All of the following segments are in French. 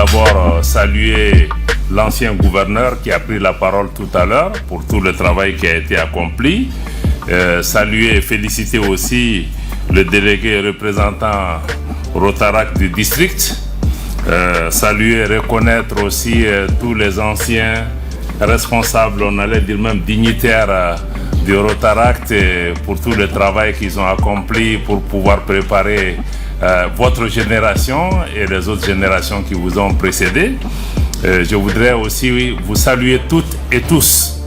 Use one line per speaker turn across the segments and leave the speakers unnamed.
d'abord saluer l'ancien gouverneur qui a pris la parole tout à l'heure pour tout le travail qui a été accompli. Saluer et féliciter aussi le délégué représentant Rotaract du district. Saluer et reconnaître aussi tous les anciens responsables, on allait dire même dignitaires du Rotaract pour tout le travail qu'ils ont accompli pour pouvoir préparer votre génération et les autres générations qui vous ont précédé. Je voudrais aussi vous saluer toutes et tous,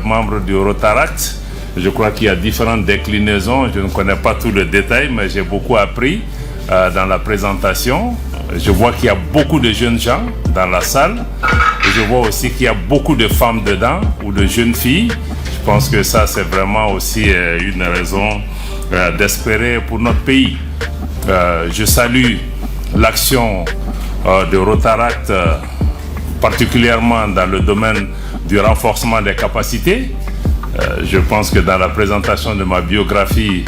membres du Rotaract. Je crois qu'il y a différentes déclinaisons, je ne connais pas tous les détails, mais j'ai beaucoup appris dans la présentation. Je vois qu'il y a beaucoup de jeunes gens dans la salle. Et je vois aussi qu'il y a beaucoup de femmes dedans ou de jeunes filles. Je pense que ça, c'est vraiment aussi une raison d'espérer pour notre pays. Je salue l'action de Rotaract, particulièrement dans le domaine du renforcement des capacités. Je pense que dans la présentation de ma biographie,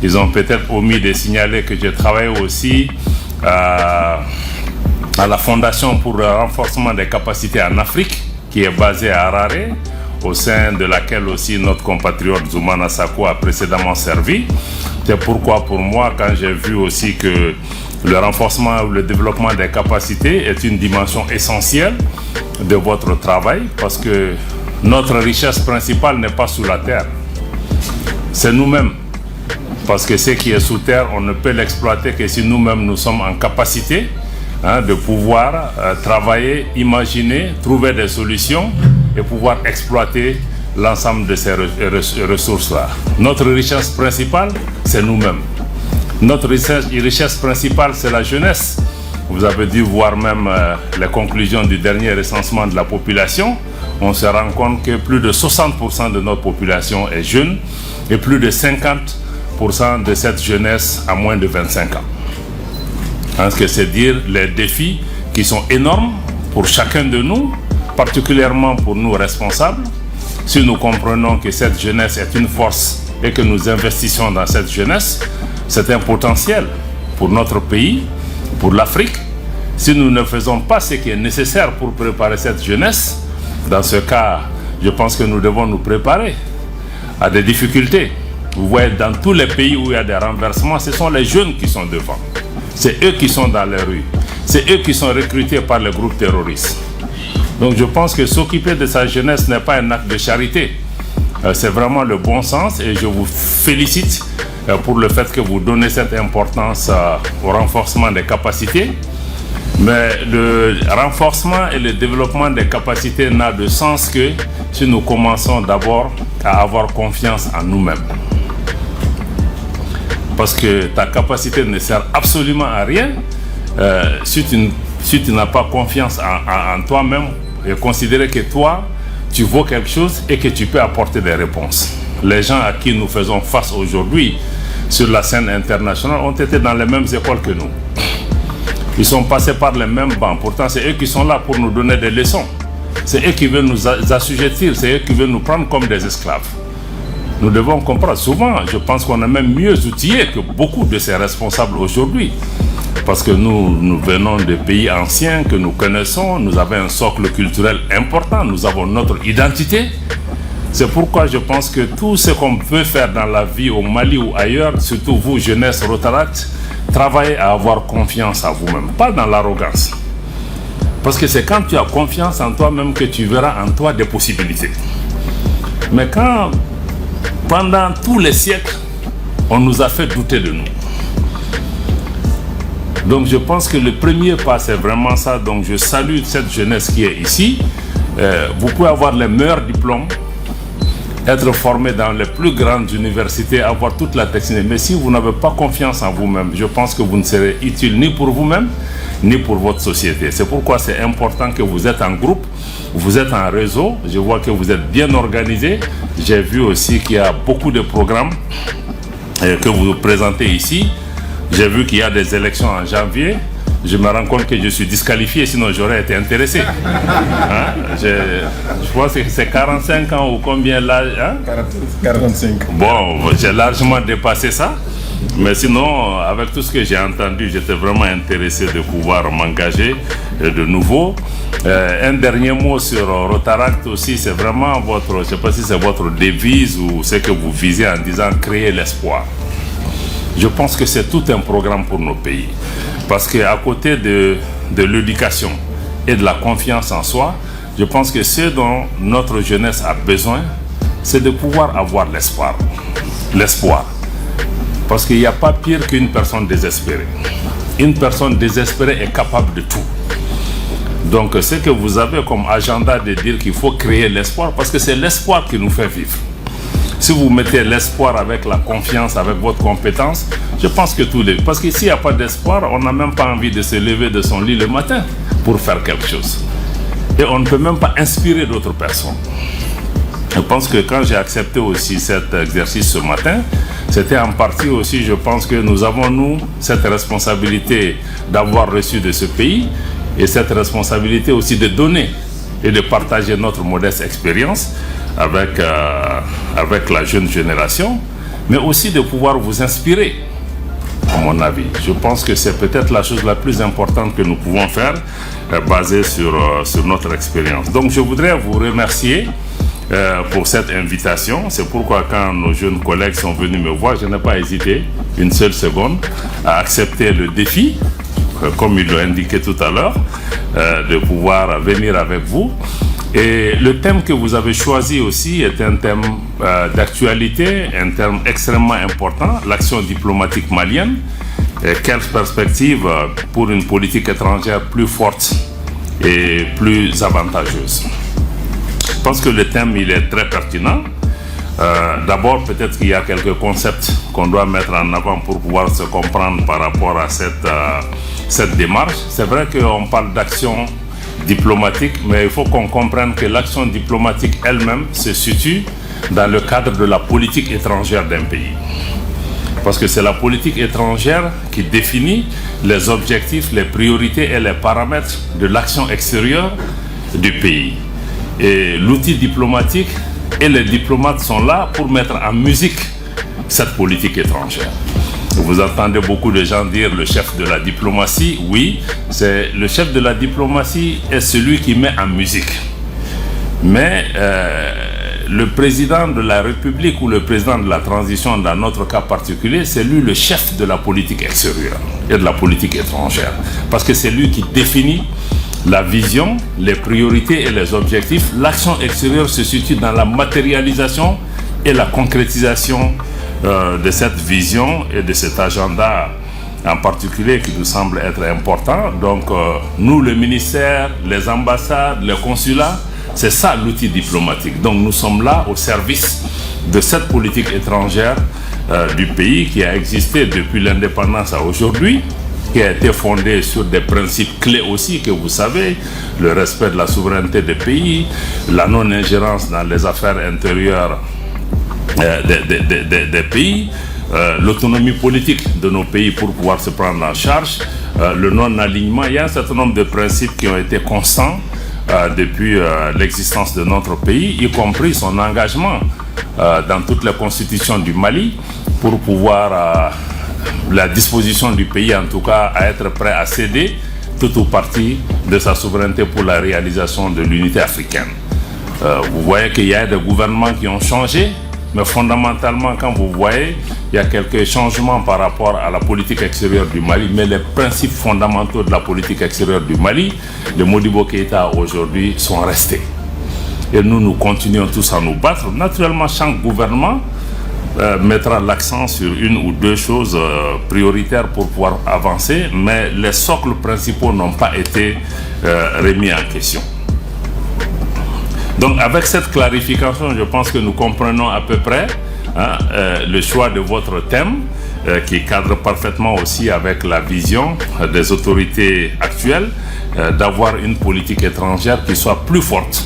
ils ont peut-être omis de signaler que j'ai travaillé aussi à la Fondation pour le renforcement des capacités en Afrique, qui est basée à Harare, au sein de laquelle aussi notre compatriote Zoumana Sako a précédemment servi. C'est pourquoi pour moi, quand j'ai vu aussi que le renforcement ou le développement des capacités est une dimension essentielle de votre travail, parce que notre richesse principale n'est pas sous la terre, c'est nous-mêmes. Parce que ce qui est sous terre, on ne peut l'exploiter que si nous-mêmes nous sommes en capacité de pouvoir travailler, imaginer, trouver des solutions et pouvoir exploiter l'ensemble de ces ressources-là. Notre richesse principale, c'est nous-mêmes. Notre richesse principale, c'est la jeunesse. Vous avez dû voir même les conclusions du dernier recensement de la population. On se rend compte que plus de 60% de notre population est jeune et plus de 50% de cette jeunesse a moins de 25 ans. Ce que c'est dire les défis qui sont énormes pour chacun de nous, particulièrement pour nous responsables. Si nous comprenons que cette jeunesse est une force et que nous investissons dans cette jeunesse, c'est un potentiel pour notre pays, pour l'Afrique. Si nous ne faisons pas ce qui est nécessaire pour préparer cette jeunesse, dans ce cas, je pense que nous devons nous préparer à des difficultés. Vous voyez, dans tous les pays où il y a des renversements, ce sont les jeunes qui sont devant. C'est eux qui sont dans les rues. C'est eux qui sont recrutés par les groupes terroristes. Donc je pense que s'occuper de sa jeunesse n'est pas un acte de charité. C'est vraiment le bon sens et je vous félicite pour le fait que vous donnez cette importance au renforcement des capacités. Mais le renforcement et le développement des capacités n'a de sens que si nous commençons d'abord à avoir confiance en nous-mêmes. Parce que ta capacité ne sert absolument à rien si tu n'as pas confiance en toi-même et considérer que toi, tu vaux quelque chose et que tu peux apporter des réponses. Les gens à qui nous faisons face aujourd'hui sur la scène internationale ont été dans les mêmes écoles que nous. Ils sont passés par les mêmes bancs. Pourtant, c'est eux qui sont là pour nous donner des leçons. C'est eux qui veulent nous assujettir. C'est eux qui veulent nous prendre comme des esclaves. Nous devons comprendre. Souvent, je pense qu'on est même mieux outillés que beaucoup de ces responsables aujourd'hui. Parce que nous venons de pays anciens que nous connaissons. Nous avons un socle culturel important. Nous avons notre identité. C'est pourquoi je pense que tout ce qu'on peut faire dans la vie au Mali ou ailleurs, surtout vous, jeunesse Rotaract, travaillez à avoir confiance en vous-même, pas dans l'arrogance. Parce que c'est quand tu as confiance en toi-même que tu verras en toi des possibilités. Mais quand, pendant tous les siècles, on nous a fait douter de nous. Donc je pense que le premier pas, c'est vraiment ça. Donc je salue cette jeunesse qui est ici. Vous pouvez avoir les meilleurs diplômes, être formé dans les plus grandes universités, avoir toute la technique. Mais si vous n'avez pas confiance en vous-même, je pense que vous ne serez utile ni pour vous-même, ni pour votre société. C'est pourquoi c'est important que vous êtes en groupe, vous êtes en réseau. Je vois que vous êtes bien organisé. J'ai vu aussi qu'il y a beaucoup de programmes que vous présentez ici. J'ai vu qu'il y a des élections en janvier. Je me rends compte que je suis disqualifié, sinon j'aurais été intéressé. Je pense que c'est 45 ans ou combien l'âge
45.
Bon, j'ai largement dépassé ça. Mais sinon, avec tout ce que j'ai entendu, j'étais vraiment intéressé de pouvoir m'engager de nouveau. Un dernier mot sur Rotaract aussi, c'est vraiment votre, je ne sais pas si c'est votre devise ou ce que vous visez en disant créer l'espoir. Je pense que c'est tout un programme pour nos pays. Parce qu'à côté de l'éducation et de la confiance en soi, je pense que ce dont notre jeunesse a besoin, c'est de pouvoir avoir l'espoir. L'espoir. Parce qu'il n'y a pas pire qu'une personne désespérée. Une personne désespérée est capable de tout. Donc, ce que vous avez comme agenda de dire qu'il faut créer l'espoir, parce que c'est l'espoir qui nous fait vivre. Si vous mettez l'espoir avec la confiance, avec votre compétence, je pense que tous les... Parce que s'il n'y a pas d'espoir, on n'a même pas envie de se lever de son lit le matin pour faire quelque chose. Et on ne peut même pas inspirer d'autres personnes. Je pense que quand j'ai accepté aussi cet exercice ce matin, c'était en partie aussi, je pense que nous avons, nous, cette responsabilité d'avoir reçu de ce pays et cette responsabilité aussi de donner et de partager notre modeste expérience avec la jeune génération, mais aussi de pouvoir vous inspirer, à mon avis. Je pense que c'est peut-être la chose la plus importante que nous pouvons faire, basée sur notre expérience. Donc je voudrais vous remercier pour cette invitation. C'est pourquoi quand nos jeunes collègues sont venus me voir, je n'ai pas hésité une seule seconde à accepter le défi, comme il l'a indiqué tout à l'heure, de pouvoir venir avec vous. Et le thème que vous avez choisi aussi est un thème d'actualité, un thème extrêmement important, l'action diplomatique malienne. Et quelle perspective pour une politique étrangère plus forte et plus avantageuse. Je pense que le thème il est très pertinent. D'abord, peut-être qu'il y a quelques concepts qu'on doit mettre en avant pour pouvoir se comprendre par rapport à cette démarche. C'est vrai qu'on parle d'action diplomatique, mais il faut qu'on comprenne que l'action diplomatique elle-même se situe dans le cadre de la politique étrangère d'un pays. Parce que c'est la politique étrangère qui définit les objectifs, les priorités et les paramètres de l'action extérieure du pays. Et l'outil diplomatique et les diplomates sont là pour mettre en musique cette politique étrangère. Vous entendez beaucoup de gens dire le chef de la diplomatie. Oui, c'est le chef de la diplomatie est celui qui met en musique. Mais le président de la République ou le président de la transition, dans notre cas particulier, c'est lui le chef de la politique extérieure et de la politique étrangère. Parce que c'est lui qui définit la vision, les priorités et les objectifs. L'action extérieure se situe dans la matérialisation et la concrétisation de cette vision et de cet agenda en particulier qui nous semble être important. Donc nous, le ministère, les ambassades, les consulats, c'est ça l'outil diplomatique. Donc nous sommes là au service de cette politique étrangère du pays qui a existé depuis l'indépendance à aujourd'hui, qui a été fondée sur des principes clés aussi que vous savez, le respect de la souveraineté des pays, la non-ingérence dans les affaires intérieures des pays, l'autonomie politique de nos pays pour pouvoir se prendre en charge, le non-alignement. Il y a un certain nombre de principes qui ont été constants depuis l'existence de notre pays, y compris son engagement dans toutes les constitutions du Mali pour pouvoir, la disposition du pays en tout cas, à être prêt à céder tout ou partie de sa souveraineté pour la réalisation de l'unité africaine. Vous voyez qu'il y a des gouvernements qui ont changé, mais fondamentalement, quand vous voyez, il y a quelques changements par rapport à la politique extérieure du Mali, mais les principes fondamentaux de la politique extérieure du Mali, de Modibo Keïta aujourd'hui, sont restés. Et nous continuons tous à nous battre. Naturellement, chaque gouvernement mettra l'accent sur une ou deux choses prioritaires pour pouvoir avancer, mais les socles principaux n'ont pas été remis en question. Donc avec cette clarification, je pense que nous comprenons à peu près le choix de votre thème qui cadre parfaitement aussi avec la vision des autorités actuelles d'avoir une politique étrangère qui soit plus forte,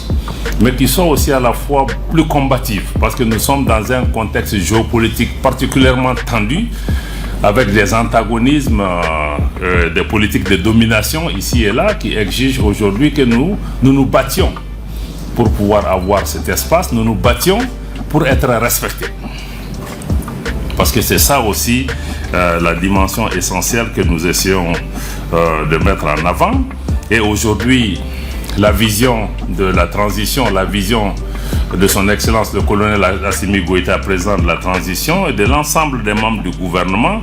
mais qui soit aussi à la fois plus combative, parce que nous sommes dans un contexte géopolitique particulièrement tendu, avec des antagonismes, des politiques de domination ici et là, qui exigent aujourd'hui que nous nous battions pour pouvoir avoir cet espace, nous nous battions pour être respectés. Parce que c'est ça aussi la dimension essentielle que nous essayons de mettre en avant. Et aujourd'hui, la vision de la transition, la vision de son Excellence le colonel Assimi Goïta, président de la transition, et de l'ensemble des membres du gouvernement,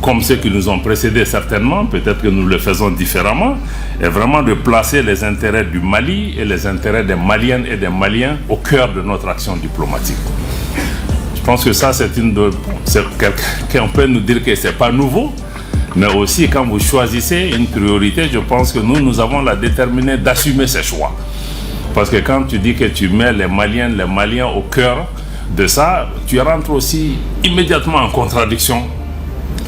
comme ceux qui nous ont précédés certainement, peut-être que nous le faisons différemment, est vraiment de placer les intérêts du Mali et les intérêts des Maliennes et des Maliens au cœur de notre action diplomatique. Je pense que ça, on peut nous dire que ce n'est pas nouveau, mais aussi quand vous choisissez une priorité, je pense que nous avons la déterminée d'assumer ces choix. Parce que quand tu dis que tu mets les Maliens au cœur de ça, tu rentres aussi immédiatement en contradiction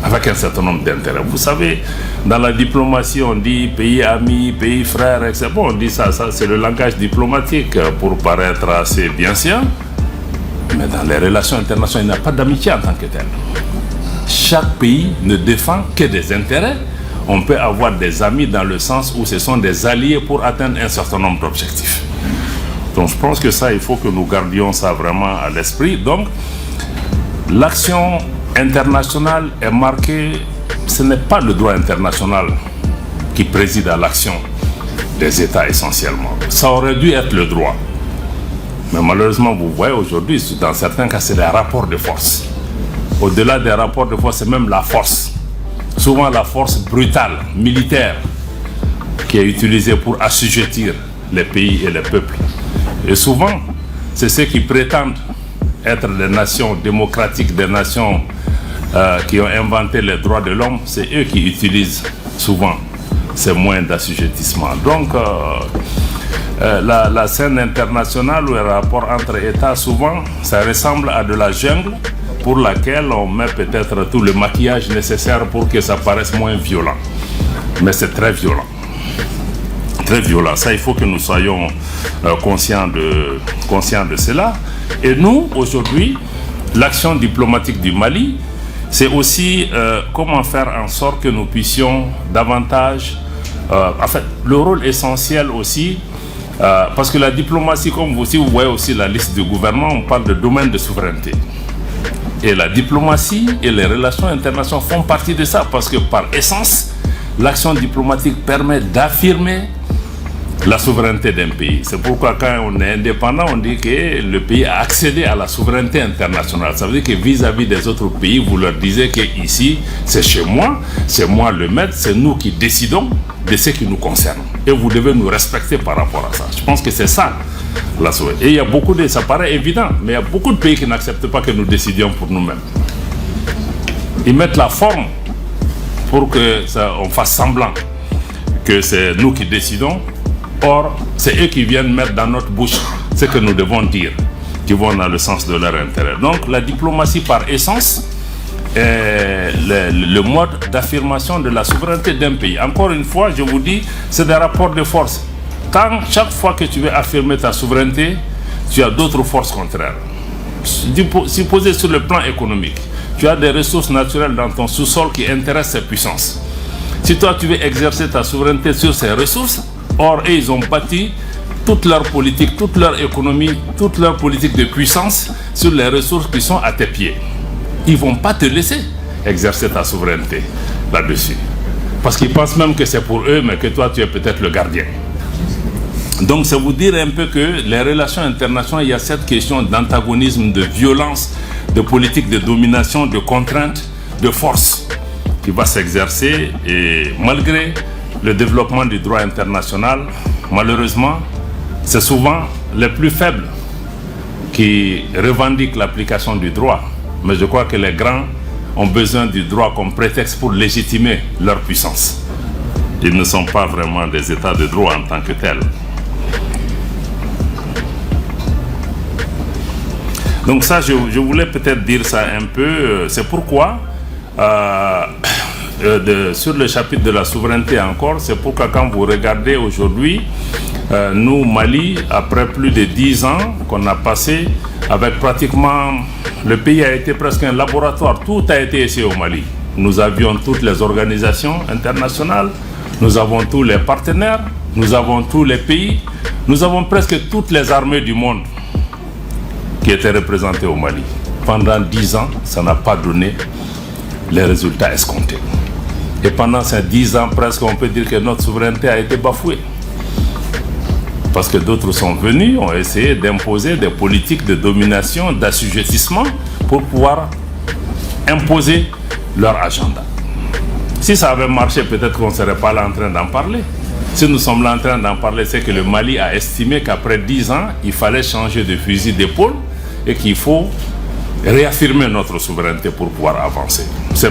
avec un certain nombre d'intérêts. Vous savez, dans la diplomatie, on dit pays amis, pays frères, etc. Bon, on dit ça c'est le langage diplomatique pour paraître assez bien sûr. Mais dans les relations internationales, il n'y a pas d'amitié en tant que telle. Chaque pays ne défend que des intérêts. On peut avoir des amis dans le sens où ce sont des alliés pour atteindre un certain nombre d'objectifs. Donc je pense que ça, il faut que nous gardions ça vraiment à l'esprit. Donc, l'action internationale est marquée, ce n'est pas le droit international qui préside à l'action des États essentiellement. Ça aurait dû être le droit. Mais malheureusement, vous voyez aujourd'hui, dans certains cas, c'est des rapports de force. Au-delà des rapports de force, c'est même la force. Souvent la force brutale, militaire, qui est utilisée pour assujettir les pays et les peuples. Et souvent, c'est ceux qui prétendent être des nations démocratiques, des nations qui ont inventé les droits de l'homme, c'est eux qui utilisent souvent ces moyens d'assujettissement. Donc, la scène internationale ou les rapports entre États, souvent, ça ressemble à de la jungle pour laquelle on met peut-être tout le maquillage nécessaire pour que ça paraisse moins violent. Mais c'est très violent. Très violent. Ça, il faut que nous soyons conscients de cela. Et nous, aujourd'hui, l'action diplomatique du Mali, c'est aussi comment faire en sorte que nous puissions davantage... en fait, le rôle essentiel aussi, parce que la diplomatie, comme vous voyez aussi la liste du gouvernement, on parle de domaine de souveraineté. Et la diplomatie et les relations internationales font partie de ça, parce que par essence, l'action diplomatique permet d'affirmer la souveraineté d'un pays. C'est pourquoi quand on est indépendant, on dit que le pays a accédé à la souveraineté internationale. Ça veut dire que vis-à-vis des autres pays, vous leur disiez que ici, c'est chez moi, c'est moi le maître, c'est nous qui décidons de ce qui nous concerne. Et vous devez nous respecter par rapport à ça. Je pense que c'est ça la souveraineté. Et il y a beaucoup de... Ça paraît évident, mais il y a beaucoup de pays qui n'acceptent pas que nous décidions pour nous-mêmes. Ils mettent la forme pour qu'on fasse semblant que c'est nous qui décidons. Or, c'est eux qui viennent mettre dans notre bouche ce que nous devons dire, qui vont dans le sens de leur intérêt. Donc, la diplomatie par essence est le mode d'affirmation de la souveraineté d'un pays. Encore une fois, je vous dis, c'est des rapports de force. Chaque fois que tu veux affirmer ta souveraineté, tu as d'autres forces contraires. Supposez sur le plan économique, tu as des ressources naturelles dans ton sous-sol qui intéressent ces puissances. Si toi, tu veux exercer ta souveraineté sur ces ressources, or, ils ont bâti toute leur politique, toute leur économie, toute leur politique de puissance sur les ressources qui sont à tes pieds. Ils ne vont pas te laisser exercer ta souveraineté là-dessus. Parce qu'ils pensent même que c'est pour eux, mais que toi, tu es peut-être le gardien. Donc, c'est vous dire un peu que les relations internationales, il y a cette question d'antagonisme, de violence, de politique de domination, de contrainte, de force qui va s'exercer. Et malgré le développement du droit international, malheureusement, c'est souvent les plus faibles qui revendiquent l'application du droit. Mais je crois que les grands ont besoin du droit comme prétexte pour légitimer leur puissance. Ils ne sont pas vraiment des états de droit en tant que tels. Donc ça, je voulais peut-être dire ça un peu. C'est pourquoi... sur le chapitre de la souveraineté encore, c'est pourquoi quand vous regardez aujourd'hui, nous, Mali, après plus de 10 ans qu'on a passé avec pratiquement, le pays a été presque un laboratoire, tout a été essayé au Mali. Nous avions toutes les organisations internationales, nous avons tous les partenaires, nous avons tous les pays, nous avons presque toutes les armées du monde qui étaient représentées au Mali. Pendant 10 ans, ça n'a pas donné les résultats escomptés. Et pendant ces 10 ans, presque, on peut dire que notre souveraineté a été bafouée. Parce que d'autres sont venus, ont essayé d'imposer des politiques de domination, d'assujettissement pour pouvoir imposer leur agenda. Si ça avait marché, peut-être qu'on ne serait pas là en train d'en parler. Si nous sommes là en train d'en parler, c'est que le Mali a estimé qu'après 10 ans, il fallait changer de fusil d'épaule et qu'il faut réaffirmer notre souveraineté pour pouvoir avancer. C'est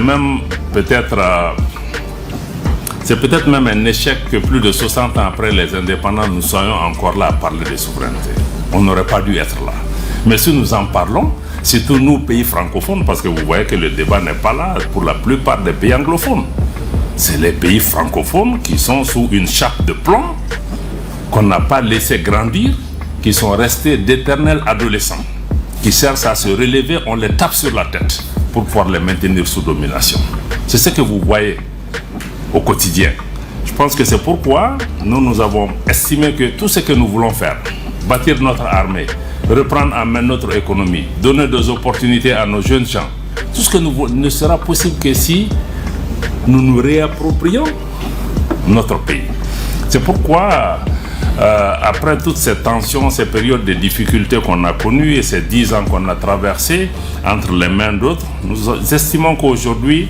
peut-être même un échec que plus de 60 ans après les indépendants, nous soyons encore là à parler de souveraineté. On n'aurait pas dû être là. Mais si nous en parlons, surtout nous, pays francophones, parce que vous voyez que le débat n'est pas là pour la plupart des pays anglophones. C'est les pays francophones qui sont sous une chape de plomb, qu'on n'a pas laissé grandir, qui sont restés d'éternels adolescents, qui cherchent à se relever, on les tape sur la tête pour pouvoir les maintenir sous domination. C'est ce que vous voyez au quotidien. Je pense que c'est pourquoi nous avons estimé que tout ce que nous voulons faire, bâtir notre armée, reprendre en main notre économie, donner des opportunités à nos jeunes gens, tout ce que nous ne sera possible que si nous nous réapproprions notre pays. C'est pourquoi, après toutes ces tensions, ces périodes de difficultés qu'on a connues et ces 10 ans qu'on a traversés entre les mains d'autres, nous estimons qu'aujourd'hui,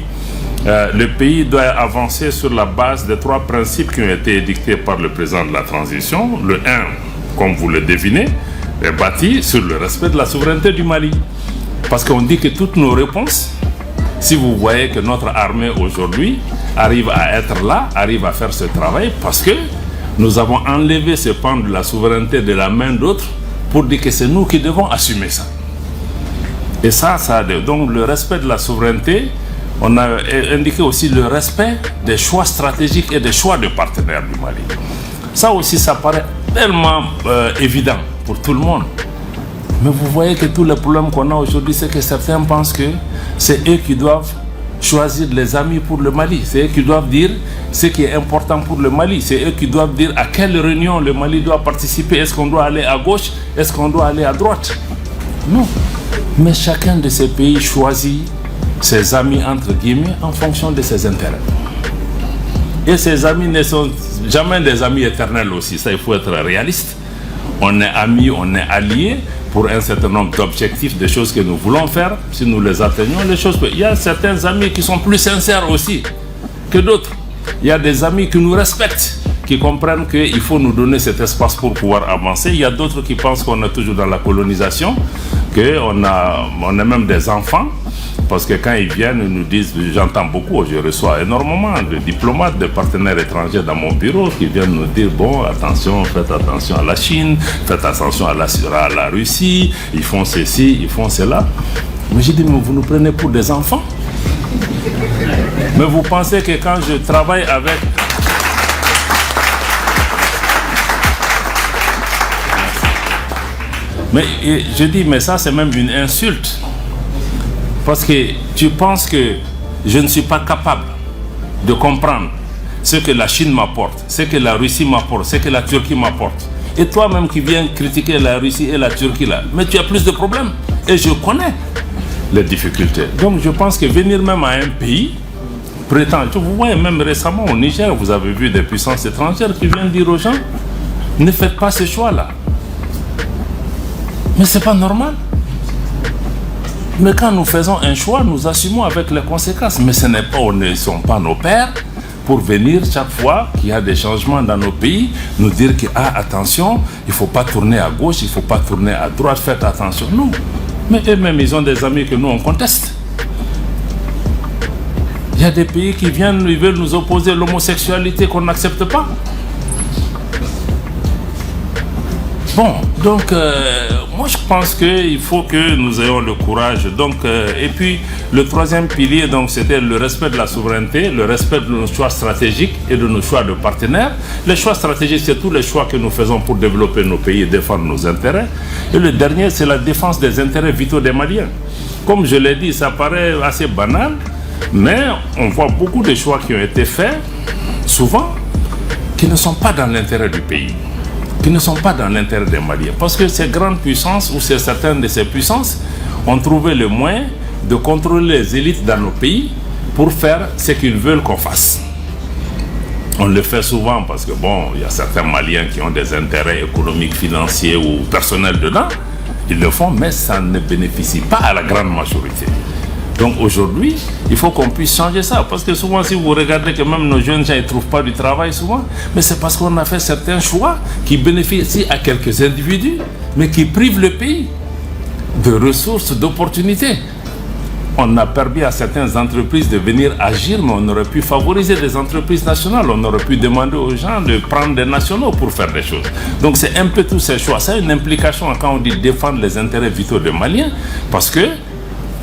le pays doit avancer sur la base des 3 principes qui ont été édictés par le président de la transition. Le 1, comme vous le devinez, est bâti sur le respect de la souveraineté du Mali. Parce qu'on dit que toutes nos réponses, si vous voyez que notre armée aujourd'hui arrive à être là, arrive à faire ce travail, parce que nous avons enlevé ce pan de la souveraineté de la main d'autres pour dire que c'est nous qui devons assumer ça. Et ça donc le respect de la souveraineté, on a indiqué aussi le respect des choix stratégiques et des choix de partenaires du Mali. Ça aussi, ça paraît tellement évident pour tout le monde. Mais vous voyez que tous les problèmes qu'on a aujourd'hui, c'est que certains pensent que c'est eux qui doivent choisir les amis pour le Mali. C'est eux qui doivent dire ce qui est important pour le Mali. C'est eux qui doivent dire à quelle réunion le Mali doit participer. Est-ce qu'on doit aller à gauche? Est-ce qu'on doit aller à droite? Non. Mais chacun de ces pays choisit ses amis, entre guillemets, en fonction de ses intérêts. Et ces amis ne sont jamais des amis éternels aussi. Ça, il faut être réaliste. On est amis, on est alliés pour un certain nombre d'objectifs, des choses que nous voulons faire. Si nous les atteignons, les choses... Il y a certains amis qui sont plus sincères aussi que d'autres. Il y a des amis qui nous respectent, qui comprennent qu'il faut nous donner cet espace pour pouvoir avancer. Il y a d'autres qui pensent qu'on est toujours dans la colonisation, qu'on est même des enfants. Parce que quand ils viennent, ils nous disent, j'entends beaucoup, je reçois énormément de diplomates, de partenaires étrangers dans mon bureau qui viennent nous dire, bon, attention, faites attention à la Chine, faites attention à la Russie, ils font ceci, ils font cela. Mais j'ai dit, mais vous nous prenez pour des enfants? Mais vous pensez que quand je travaille avec... Mais je dis, mais ça c'est même une insulte. Parce que tu penses que je ne suis pas capable de comprendre ce que la Chine m'apporte, ce que la Russie m'apporte, ce que la Turquie m'apporte. Et toi-même qui viens critiquer la Russie et la Turquie là, mais tu as plus de problèmes. Et je connais les difficultés. Donc je pense que venir même à un pays prétend, vous voyez même récemment au Niger, vous avez vu des puissances étrangères qui viennent dire aux gens, ne faites pas ce choix-là. Mais c'est pas normal. Mais quand nous faisons un choix, nous assumons avec les conséquences. Mais ce ne sont pas nos pères pour venir chaque fois qu'il y a des changements dans nos pays, nous dire que, attention, il ne faut pas tourner à gauche, il ne faut pas tourner à droite, faites attention. Non. Mais eux-mêmes, ils ont des amis que nous, on conteste. Il y a des pays qui viennent, ils veulent nous opposer l'homosexualité qu'on n'accepte pas. Bon, donc, moi je pense qu'il faut que nous ayons le courage. Donc, et puis, le troisième pilier, donc, c'était le respect de la souveraineté, le respect de nos choix stratégiques et de nos choix de partenaires. Les choix stratégiques, c'est tous les choix que nous faisons pour développer nos pays et défendre nos intérêts. Et le dernier, c'est la défense des intérêts vitaux des Maliens. Comme je l'ai dit, ça paraît assez banal, mais on voit beaucoup de choix qui ont été faits, souvent, qui ne sont pas dans l'intérêt du pays, qui ne sont pas dans l'intérêt des Maliens. Parce que ces grandes puissances, ou certaines de ces puissances, ont trouvé le moyen de contrôler les élites dans nos pays pour faire ce qu'ils veulent qu'on fasse. On le fait souvent parce que bon, il y a certains Maliens qui ont des intérêts économiques, financiers ou personnels dedans. Ils le font, mais ça ne bénéficie pas à la grande majorité. Donc aujourd'hui, il faut qu'on puisse changer ça. Parce que souvent, si vous regardez que même nos jeunes gens ne trouvent pas du travail souvent, mais c'est parce qu'on a fait certains choix qui bénéficient à quelques individus, mais qui privent le pays de ressources, d'opportunités. On a permis à certaines entreprises de venir agir, mais on aurait pu favoriser des entreprises nationales. On aurait pu demander aux gens de prendre des nationaux pour faire des choses. Donc c'est un peu tous ces choix. Ça a une implication quand on dit défendre les intérêts vitaux des Maliens, parce que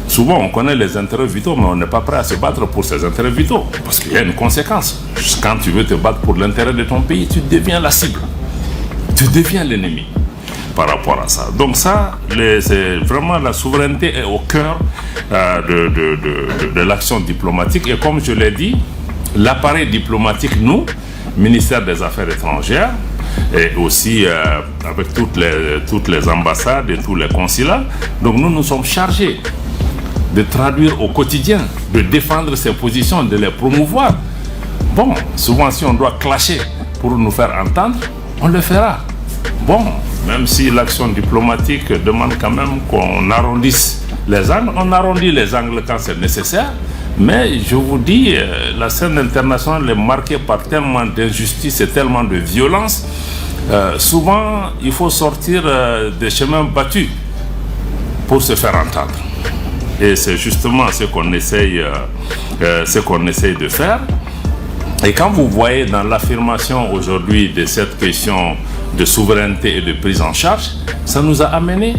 souvent on connaît les intérêts vitaux, mais on n'est pas prêt à se battre pour ces intérêts vitaux, parce qu'il y a une conséquence. Quand tu veux te battre pour l'intérêt de ton pays, tu deviens la cible. Tu deviens l'ennemi par rapport à ça. Donc ça, c'est vraiment la souveraineté est au cœur de l'action diplomatique. Et comme je l'ai dit, l'appareil diplomatique, nous, ministère des Affaires étrangères, et aussi avec toutes les ambassades et tous les consulats, donc nous sommes chargés de traduire au quotidien, de défendre ces positions, de les promouvoir. Bon, souvent si on doit clasher pour nous faire entendre, on le fera. Bon, même si l'action diplomatique demande quand même qu'on arrondisse les angles, on arrondit les angles quand c'est nécessaire, mais je vous dis, la scène internationale est marquée par tellement d'injustice et tellement de violence. Souvent, il faut sortir des chemins battus pour se faire entendre. Et c'est justement ce qu'on essaye de faire. Et quand vous voyez dans l'affirmation aujourd'hui de cette question de souveraineté et de prise en charge, ça nous a amené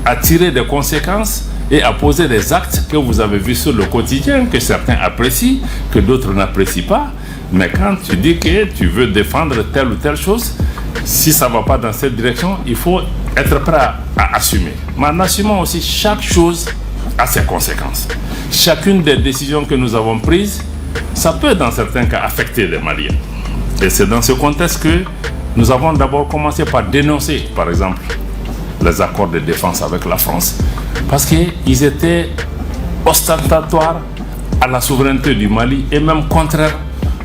à tirer des conséquences et à poser des actes que vous avez vus sur le quotidien, que certains apprécient, que d'autres n'apprécient pas. Mais quand tu dis que tu veux défendre telle ou telle chose, si ça ne va pas dans cette direction, il faut être prêt à assumer. Mais en assumant aussi, chaque chose a ses conséquences. Chacune des décisions que nous avons prises, ça peut dans certains cas affecter les Maliens. Et c'est dans ce contexte que nous avons d'abord commencé par dénoncer, par exemple, les accords de défense avec la France, parce qu'ils étaient ostentatoires à la souveraineté du Mali et même contraires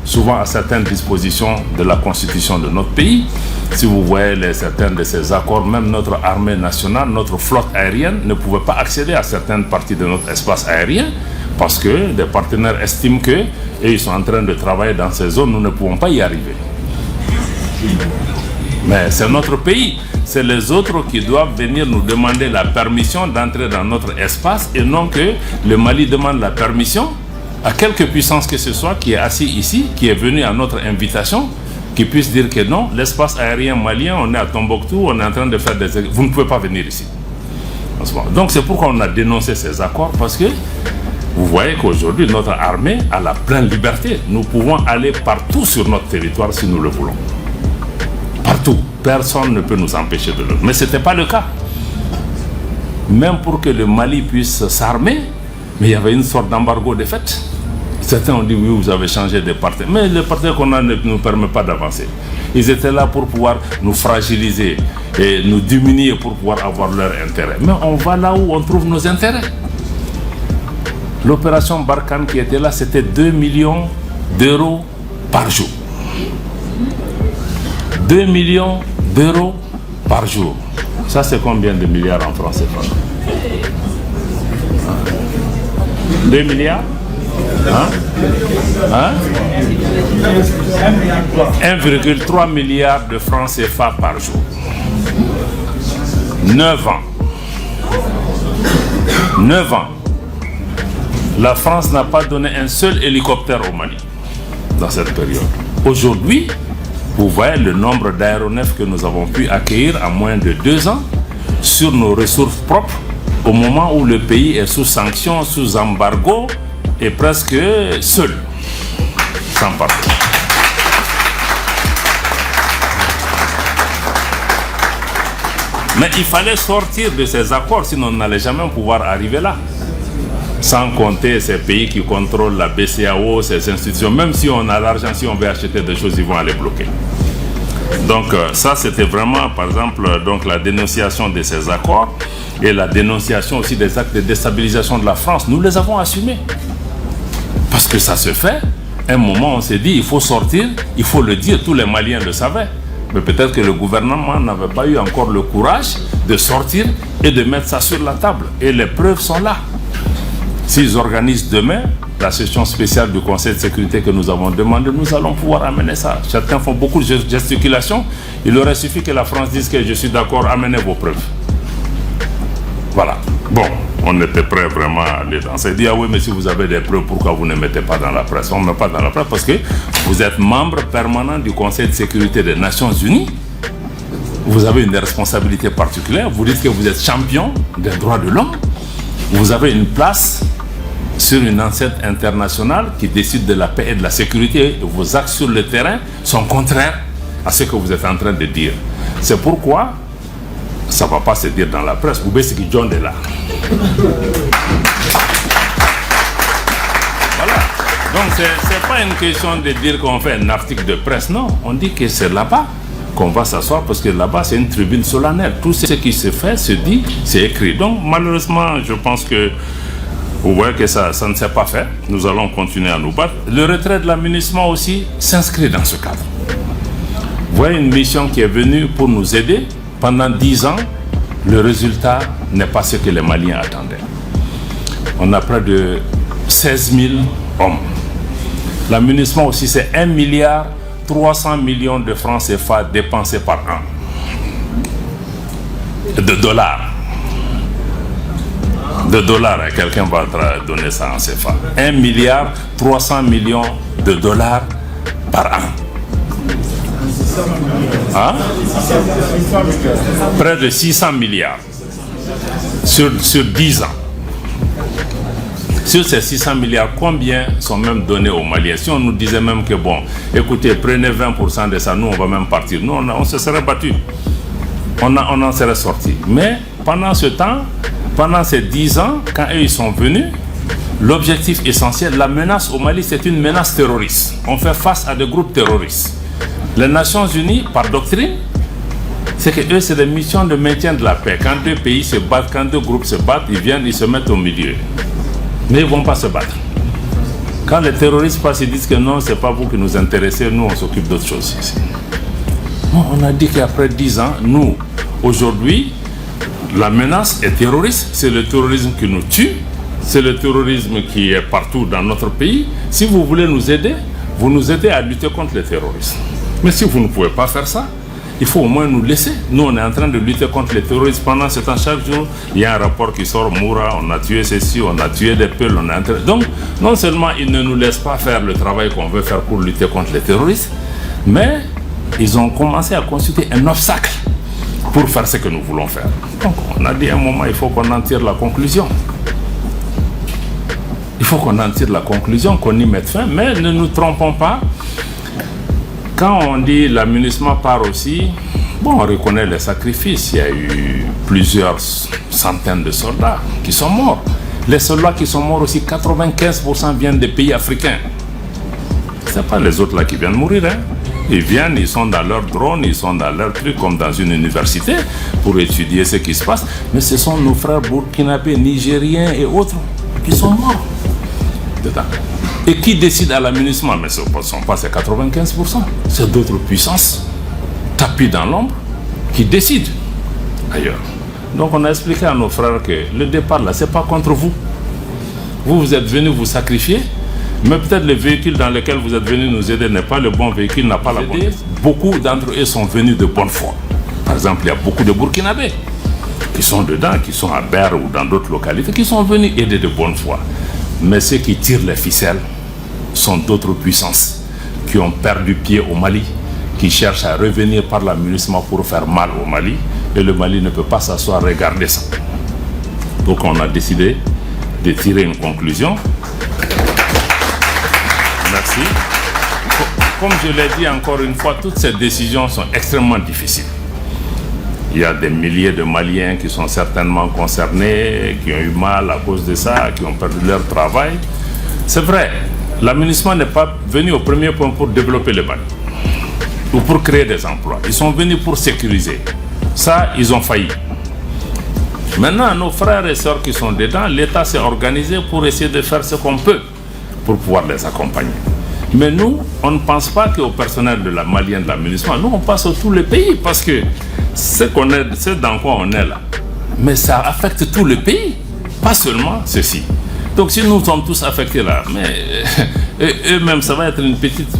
souvent à certaines dispositions de la constitution de notre pays. Si vous voyez certains de ces accords, même notre armée nationale, notre flotte aérienne ne pouvait pas accéder à certaines parties de notre espace aérien parce que des partenaires estiment qu'ils sont en train de travailler dans ces zones, nous ne pouvons pas y arriver. Mais c'est notre pays, c'est les autres qui doivent venir nous demander la permission d'entrer dans notre espace et non que le Mali demande la permission à quelque puissance que ce soit qui est assis ici, qui est venu à notre invitation, qui puisse dire que non, l'espace aérien malien, on est à Tombouctou, on est en train de faire des... Vous ne pouvez pas venir ici. Donc c'est pourquoi on a dénoncé ces accords, parce que vous voyez qu'aujourd'hui, notre armée a la pleine liberté. Nous pouvons aller partout sur notre territoire si nous le voulons. Partout. Personne ne peut nous empêcher de le... Mais ce n'était pas le cas. Même pour que le Mali puisse s'armer, mais il y avait une sorte d'embargo de fait. Certains ont dit oui, vous avez changé de partenaire. Mais le partenaire qu'on a ne nous permet pas d'avancer. Ils étaient là pour pouvoir nous fragiliser et nous diminuer pour pouvoir avoir leur intérêt. Mais on va là où on trouve nos intérêts. L'opération Barkhane qui était là, c'était 2 millions d'euros par jour. 2 millions d'euros par jour. Ça, c'est combien de milliards en francs CFA? 2 milliards? 1,3 milliard de francs CFA par jour. 9 ans. 9 ans. La France n'a pas donné un seul hélicoptère au Mali dans cette période. Aujourd'hui, vous voyez le nombre d'aéronefs que nous avons pu accueillir en moins de 2 ans sur nos ressources propres au moment où le pays est sous sanctions, sous embargo et presque seul, sans parler. Mais il fallait sortir de ces accords, sinon on n'allait jamais pouvoir arriver là. Sans compter ces pays qui contrôlent la BCEAO, ces institutions, même si on a l'argent, si on veut acheter des choses, ils vont aller bloquer. Donc ça, c'était vraiment, par exemple, donc, la dénonciation de ces accords et la dénonciation aussi des actes de déstabilisation de la France. Nous les avons assumés. Parce que ça se fait. À un moment, on s'est dit, il faut sortir, il faut le dire, tous les Maliens le savaient. Mais peut-être que le gouvernement n'avait pas eu encore le courage de sortir et de mettre ça sur la table. Et les preuves sont là. S'ils organisent demain la session spéciale du Conseil de sécurité que nous avons demandé, nous allons pouvoir amener ça. Certains font beaucoup de gesticulations. Il aurait suffi que la France dise que je suis d'accord, amenez vos preuves. Voilà. Bon, on était prêt vraiment à aller dans ça. Il dit, ah oui, mais si vous avez des preuves, pourquoi vous ne mettez pas dans la presse? On ne met pas dans la presse parce que vous êtes membre permanent du Conseil de sécurité des Nations Unies. Vous avez une responsabilité particulière. Vous dites que vous êtes champion des droits de l'homme. Vous avez une place sur une enceinte internationale qui décide de la paix et de la sécurité. Vos actes sur le terrain sont contraires à ce que vous êtes en train de dire. C'est pourquoi ça ne va pas se dire dans la presse. Vous savez ce qui John est là. Voilà. Donc ce n'est pas une question de dire qu'on fait un article de presse. Non, on dit que c'est là-bas qu'on va s'asseoir parce que là-bas c'est une tribune solennelle. Tout ce qui se fait, se dit, c'est écrit. Donc malheureusement, je pense que vous voyez que ça ne s'est pas fait. Nous allons continuer à nous battre. Le retrait de l'aménagement aussi s'inscrit dans ce cadre. Vous voyez une mission qui est venue pour nous aider. Pendant 10 ans, le résultat n'est pas ce que les Maliens attendaient. On a près de 16 000 hommes. L'aménagement aussi, c'est 1,3 milliard de francs CFA dépensés par an. De dollars. De dollars, quelqu'un va donner ça en CFA. 1,3 milliard de dollars par an. Hein? Près de 600 milliards sur 10 ans. Sur ces 600 milliards, combien sont même donnés aux Maliens? Si on nous disait même que bon, écoutez, prenez 20% de ça, nous on va même partir. Nous on se serait battu. On en serait sorti. Mais pendant ce temps, pendant ces 10 ans, quand eux ils sont venus, l'objectif essentiel, la menace au Mali, c'est une menace terroriste. On fait face à des groupes terroristes. Les Nations Unies, par doctrine, c'est que eux, c'est des missions de maintien de la paix. Quand deux pays se battent, quand deux groupes se battent, ils viennent, ils se mettent au milieu. Mais ils ne vont pas se battre. Quand les terroristes passent, ils disent que non, ce n'est pas vous qui nous intéressez, nous, on s'occupe d'autres choses ici. Bon, on a dit qu'après 10 ans, nous, aujourd'hui, la menace est terroriste. C'est le terrorisme qui nous tue. C'est le terrorisme qui est partout dans notre pays. Si vous voulez nous aider, vous nous aidez à lutter contre les terroristes. Mais si vous ne pouvez pas faire ça, il faut au moins nous laisser. Nous, on est en train de lutter contre les terroristes. Pendant ce temps, chaque jour, il y a un rapport qui sort, Moura, on a tué ceci, on a tué des Peuls, on a... Donc, non seulement ils ne nous laissent pas faire le travail qu'on veut faire pour lutter contre les terroristes, mais ils ont commencé à constituer un obstacle pour faire ce que nous voulons faire. Donc, on a dit à un moment, il faut qu'on en tire la conclusion. Il faut qu'on en tire la conclusion, qu'on y mette fin, mais ne nous trompons pas. Quand on dit l'aménagement part aussi, bon, on reconnaît les sacrifices. Il y a eu plusieurs centaines de soldats qui sont morts. Les soldats qui sont morts aussi, 95% viennent des pays africains. Ce n'est pas les autres là qui viennent mourir. Hein. Ils viennent, ils sont dans leur drone, ils sont dans leur truc comme dans une université pour étudier ce qui se passe. Mais ce sont nos frères burkinabés, nigériens et autres qui sont morts dedans. Et qui décide à l'aménagement? Mais ce ne sont pas ces 95%. C'est d'autres puissances tapis dans l'ombre qui décident ailleurs. Donc on a expliqué à nos frères que le départ là, ce n'est pas contre vous. Vous êtes venus vous sacrifier, mais peut-être le véhicule dans lequel vous êtes venus nous aider n'est pas le bon véhicule, n'a pas la bonne. Beaucoup d'entre eux sont venus de bonne foi. Par exemple, il y a beaucoup de Burkinabés qui sont dedans, qui sont à Ber ou dans d'autres localités, qui sont venus aider de bonne foi. Mais ceux qui tirent les ficelles sont d'autres puissances qui ont perdu pied au Mali, qui cherchent à revenir par l'aménagement pour faire mal au Mali, et le Mali ne peut pas s'asseoir regarder ça. Donc on a décidé de tirer une conclusion. Merci. Comme je l'ai dit encore une fois, toutes ces décisions sont extrêmement difficiles. Il y a des milliers de Maliens qui sont certainement concernés, qui ont eu mal à cause de ça, qui ont perdu leur travail. C'est vrai, l'aménagement n'est pas venu au premier point pour développer le Mali ou pour créer des emplois. Ils sont venus pour sécuriser. Ça, ils ont failli. Maintenant, nos frères et sœurs qui sont dedans, l'État s'est organisé pour essayer de faire ce qu'on peut pour pouvoir les accompagner. Mais nous, on ne pense pas qu'au personnel de la malienne de l'administration, nous on passe à tous les pays parce que c'est dans quoi on est là. Mais ça affecte tout le pays, pas seulement ceci. Donc si nous sommes tous affectés là, mais eux-mêmes, ça va être une petite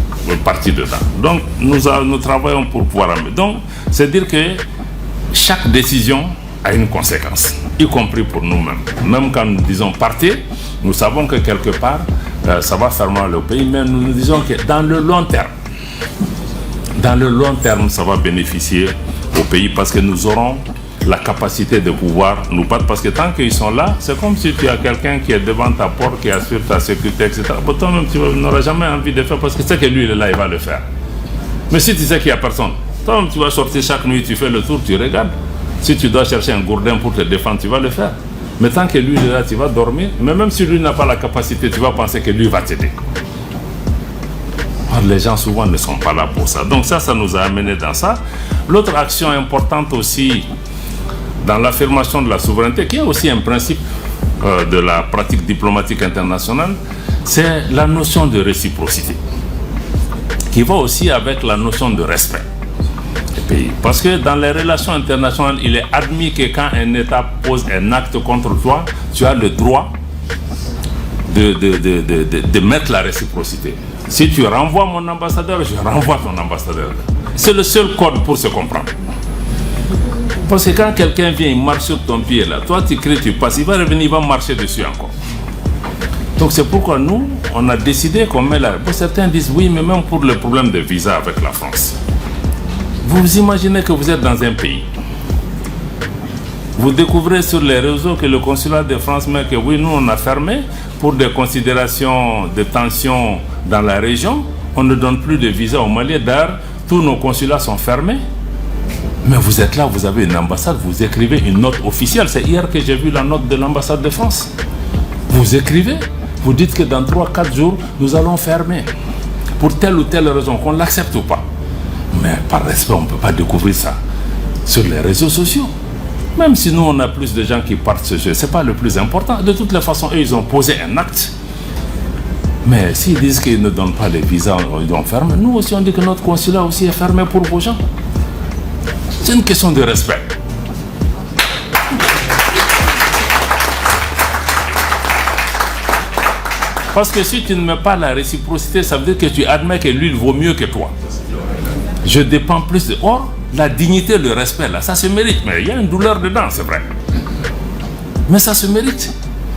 partie dedans. Donc nous travaillons pour pouvoir amener. Donc c'est dire que chaque décision a une conséquence, y compris pour nous-mêmes. Même quand nous disons partez, nous savons que quelque part, ça va faire mal au pays, mais nous disons que dans le long terme, ça va bénéficier au pays parce que nous aurons la capacité de pouvoir nous battre. Parce que tant qu'ils sont là, c'est comme si tu as quelqu'un qui est devant ta porte, qui assure ta sécurité, etc. Mais toi-même, tu n'auras jamais envie de faire parce que tu sais que lui, il est là, il va le faire. Mais si tu sais qu'il n'y a personne, toi-même, tu vas sortir chaque nuit, tu fais le tour, tu regardes. Si tu dois chercher un gourdin pour te défendre, tu vas le faire. Mais tant que lui est là, tu vas dormir. Mais même si lui n'a pas la capacité, tu vas penser que lui va t'aider. Les gens souvent ne sont pas là pour ça. Donc ça nous a amené dans ça. L'autre action importante aussi dans l'affirmation de la souveraineté, qui est aussi un principe de la pratique diplomatique internationale, c'est la notion de réciprocité, qui va aussi avec la notion de respect des pays. Parce que dans les relations internationales, il est admis que quand un État pose un acte contre toi, tu as le droit de mettre la réciprocité. Si tu renvoies mon ambassadeur, je renvoie ton ambassadeur. C'est le seul code pour se comprendre. Parce que quand quelqu'un vient, il marche sur ton pied là, toi tu cries, tu passes, il va revenir, il va marcher dessus encore. Donc c'est pourquoi nous, on a décidé qu'on met là. Bon, certains disent oui, mais même pour le problème de visa avec la France. Vous imaginez que vous êtes dans un pays. Vous découvrez sur les réseaux que le consulat de France met que oui, nous on a fermé pour des considérations de tension dans la région. On ne donne plus de visa au Mali. D'ailleurs, tous nos consulats sont fermés. Mais vous êtes là, vous avez une ambassade, vous écrivez une note officielle. C'est hier que j'ai vu la note de l'ambassade de France. Vous écrivez, vous dites que dans 3-4 jours, nous allons fermer. Pour telle ou telle raison, qu'on l'accepte ou pas. Mais par respect, on ne peut pas découvrir ça sur les réseaux sociaux. Même si nous, on a plus de gens qui partent ce jeu, ce n'est pas le plus important. De toutes les façons, eux, ils ont posé un acte. Mais s'ils disent qu'ils ne donnent pas les visas, ils ont fermé. Nous aussi, on dit que notre consulat aussi est fermé pour vos gens. C'est une question de respect. Parce que si tu ne mets pas la réciprocité, ça veut dire que tu admets que lui, il vaut mieux que toi. Je dépends plus de... Or, la dignité, le respect, là, ça se mérite. Mais il y a une douleur dedans, c'est vrai. Mais ça se mérite.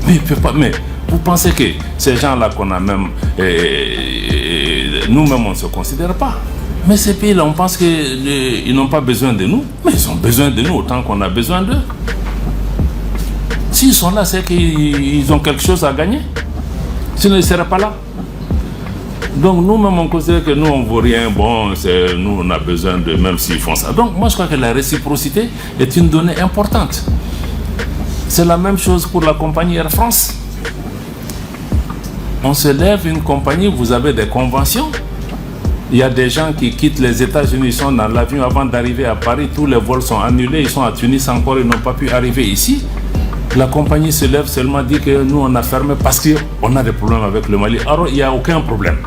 Mais il peut pas... Mais vous pensez que ces gens-là qu'on a même... nous-mêmes, on ne se considère pas. Mais ces pays-là, on pense qu'ils n'ont pas besoin de nous. Mais ils ont besoin de nous autant qu'on a besoin d'eux. S'ils sont là, c'est qu'ils ont quelque chose à gagner. Sinon, ils ne seraient pas là. Donc nous-mêmes, on considère que nous, on ne vaut rien. Bon, nous, on a besoin d'eux, même s'ils font ça. Donc moi, je crois que la réciprocité est une donnée importante. C'est la même chose pour la compagnie Air France. On se lève une compagnie, vous avez des conventions. Il y a des gens qui quittent les États-Unis, ils sont dans l'avion avant d'arriver à Paris, tous les vols sont annulés, ils sont à Tunis encore, ils n'ont pas pu arriver ici. La compagnie se lève seulement, dit que nous on a fermé parce qu'on a des problèmes avec le Mali. Alors il n'y a aucun problème.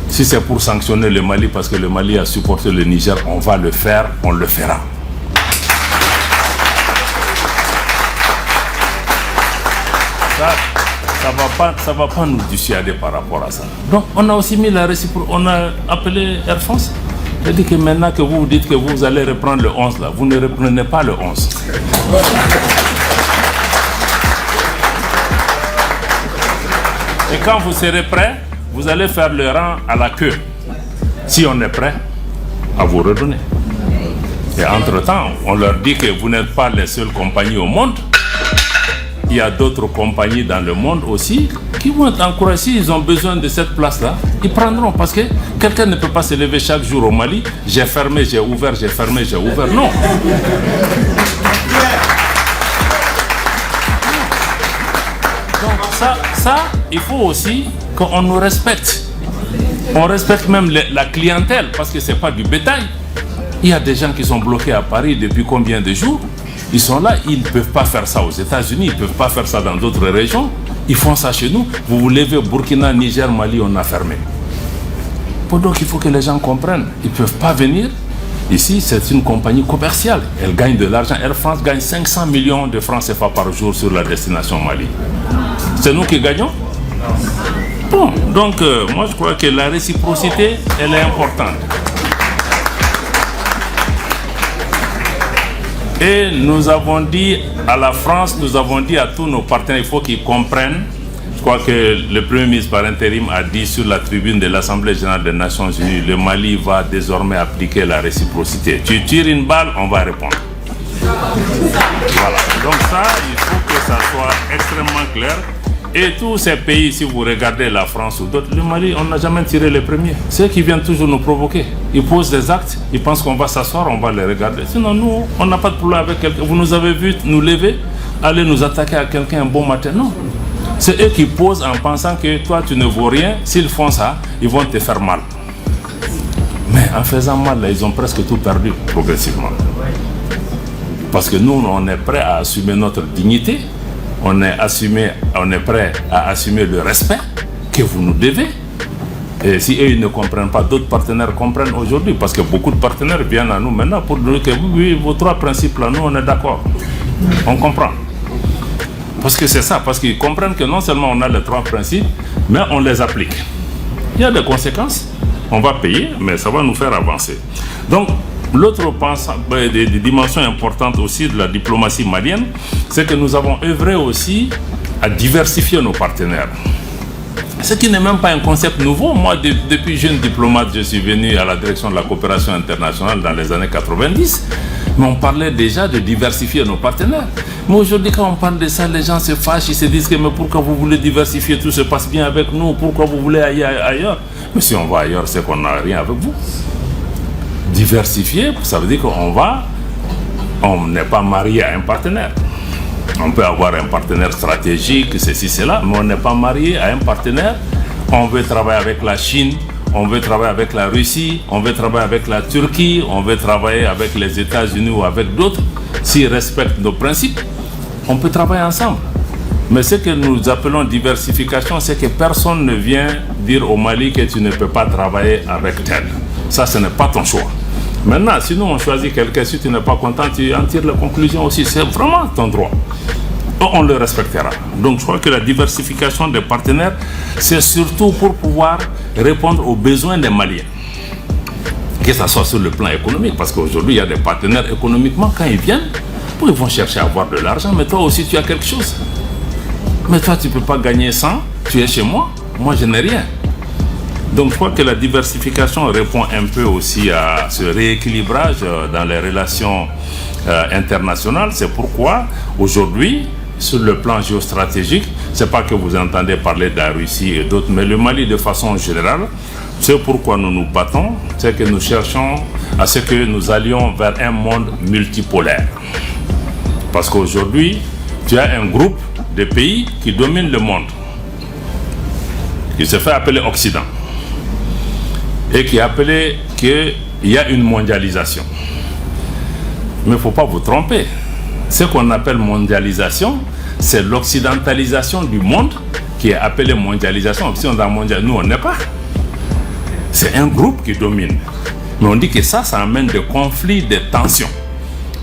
Si c'est pour sanctionner le Mali parce que le Mali a supporté le Niger, on va le faire, on le fera. Ça va pas nous dissuader par rapport à ça. Donc on a aussi mis la réciprocité, on a appelé Air France. C'est dit que maintenant que vous dites que vous allez reprendre le 11 là, vous ne reprenez pas le 11. Et quand vous serez prêt, vous allez faire le rang à la queue. Si on est prêt, à vous redonner. Et entre-temps, on leur dit que vous n'êtes pas les seules compagnies au monde. Il y a d'autres compagnies dans le monde aussi qui vont être encouragées. S'ils ont besoin de cette place-là, ils prendront. Parce que quelqu'un ne peut pas se lever chaque jour au Mali. J'ai fermé, j'ai ouvert, j'ai fermé, j'ai ouvert. Non. Donc ça, il faut aussi qu'on nous respecte. On respecte même la clientèle parce que ce n'est pas du bétail. Il y a des gens qui sont bloqués à Paris depuis combien de jours? Ils sont là, ils ne peuvent pas faire ça aux États-Unis, ils ne peuvent pas faire ça dans d'autres régions. Ils font ça chez nous. Vous vous levez Burkina, Niger, Mali, on a fermé. Donc il faut que les gens comprennent. Ils ne peuvent pas venir. Ici, c'est une compagnie commerciale. Elle gagne de l'argent. Air France gagne 500 millions de francs CFA par jour sur la destination Mali. C'est nous qui gagnons? Bon, donc moi je crois que la réciprocité, elle est importante. Et nous avons dit à la France, nous avons dit à tous nos partenaires, il faut qu'ils comprennent. Je crois que le Premier ministre par intérim a dit sur la tribune de l'Assemblée générale des Nations Unies, le Mali va désormais appliquer la réciprocité. Tu tires une balle, on va répondre. Voilà. Donc ça, il faut que ça soit extrêmement clair. Et tous ces pays, si vous regardez la France ou d'autres, le Mali, on n'a jamais tiré les premiers. C'est eux qui viennent toujours nous provoquer. Ils posent des actes, ils pensent qu'on va s'asseoir, on va les regarder. Sinon, nous, on n'a pas de problème avec quelqu'un. Vous nous avez vu nous lever, aller nous attaquer à quelqu'un un bon matin. Non. C'est eux qui posent en pensant que toi, tu ne vaux rien. S'ils font ça, ils vont te faire mal. Mais en faisant mal, là, ils ont presque tout perdu progressivement. Parce que nous, on est prêts à assumer notre dignité. On est prêt à assumer le respect que vous nous devez. Et si eux ils ne comprennent pas, d'autres partenaires comprennent aujourd'hui. Parce que beaucoup de partenaires viennent à nous maintenant pour nous dire que oui, vos trois principes là, nous on est d'accord. On comprend. Parce que c'est ça, parce qu'ils comprennent que non seulement on a les trois principes, mais on les applique. Il y a des conséquences, on va payer, mais ça va nous faire avancer. Donc, l'autre des dimensions importantes aussi de la diplomatie malienne, c'est que nous avons œuvré aussi à diversifier nos partenaires. Ce qui n'est même pas un concept nouveau. Moi, depuis jeune diplomate, je suis venu à la direction de la coopération internationale dans les années 90. Mais on parlait déjà de diversifier nos partenaires. Mais aujourd'hui, quand on parle de ça, les gens se fâchent, ils se disent que mais pourquoi vous voulez diversifier, tout se passe bien avec nous, pourquoi vous voulez aller ailleurs? Mais si on va ailleurs, c'est qu'on n'a rien avec vous. Diversifier, ça veut dire on n'est pas marié à un partenaire. On peut avoir un partenaire stratégique, ceci, cela, mais on n'est pas marié à un partenaire. On veut travailler avec la Chine, on veut travailler avec la Russie, on veut travailler avec la Turquie, on veut travailler avec les États-Unis ou avec d'autres. S'ils respectent nos principes, on peut travailler ensemble. Mais ce que nous appelons diversification, c'est que personne ne vient dire au Mali que tu ne peux pas travailler avec tel. Ça, ce n'est pas ton choix. Maintenant, si nous on choisit quelqu'un, si tu n'es pas content, tu en tires la conclusion aussi. C'est vraiment ton droit. On le respectera. Donc, je crois que la diversification des partenaires, c'est surtout pour pouvoir répondre aux besoins des Maliens. Que ce soit sur le plan économique, parce qu'aujourd'hui, il y a des partenaires économiquement, quand ils viennent, ils vont chercher à avoir de l'argent, mais toi aussi, tu as quelque chose. Mais toi, tu ne peux pas gagner 100, tu es chez moi, moi, je n'ai rien. Donc je crois que la diversification répond un peu aussi à ce rééquilibrage dans les relations internationales. C'est pourquoi aujourd'hui, sur le plan géostratégique, c'est pas que vous entendez parler de la Russie et d'autres, mais le Mali de façon générale, c'est pourquoi nous nous battons, c'est que nous cherchons à ce que nous allions vers un monde multipolaire. Parce qu'aujourd'hui, tu as un groupe de pays qui domine le monde, qui se fait appeler Occident, et qui appelait qu'il y a une mondialisation. Mais il ne faut pas vous tromper. Ce qu'on appelle mondialisation, c'est l'occidentalisation du monde qui est appelée mondialisation. Si on est mondial, nous on n'est pas. C'est un groupe qui domine. Mais on dit que ça amène des conflits, des tensions.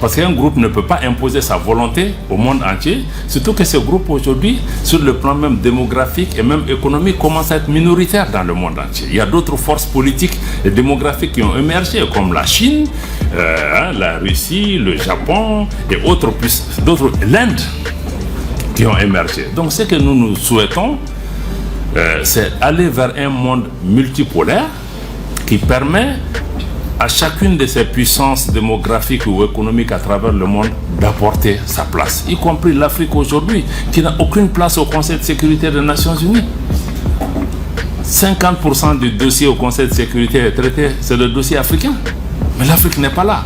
Parce qu'un groupe ne peut pas imposer sa volonté au monde entier, surtout que ce groupe aujourd'hui, sur le plan même démographique et même économique, commence à être minoritaire dans le monde entier. Il y a d'autres forces politiques et démographiques qui ont émergé, comme la Chine, la Russie, le Japon et d'autres, l'Inde, qui ont émergé. Donc ce que nous souhaitons, c'est aller vers un monde multipolaire qui permet à chacune de ces puissances démographiques ou économiques à travers le monde d'apporter sa place, y compris l'Afrique aujourd'hui, qui n'a aucune place au Conseil de sécurité des Nations Unies. 50% du dossier au Conseil de sécurité est traité, c'est le dossier africain. Mais l'Afrique n'est pas là.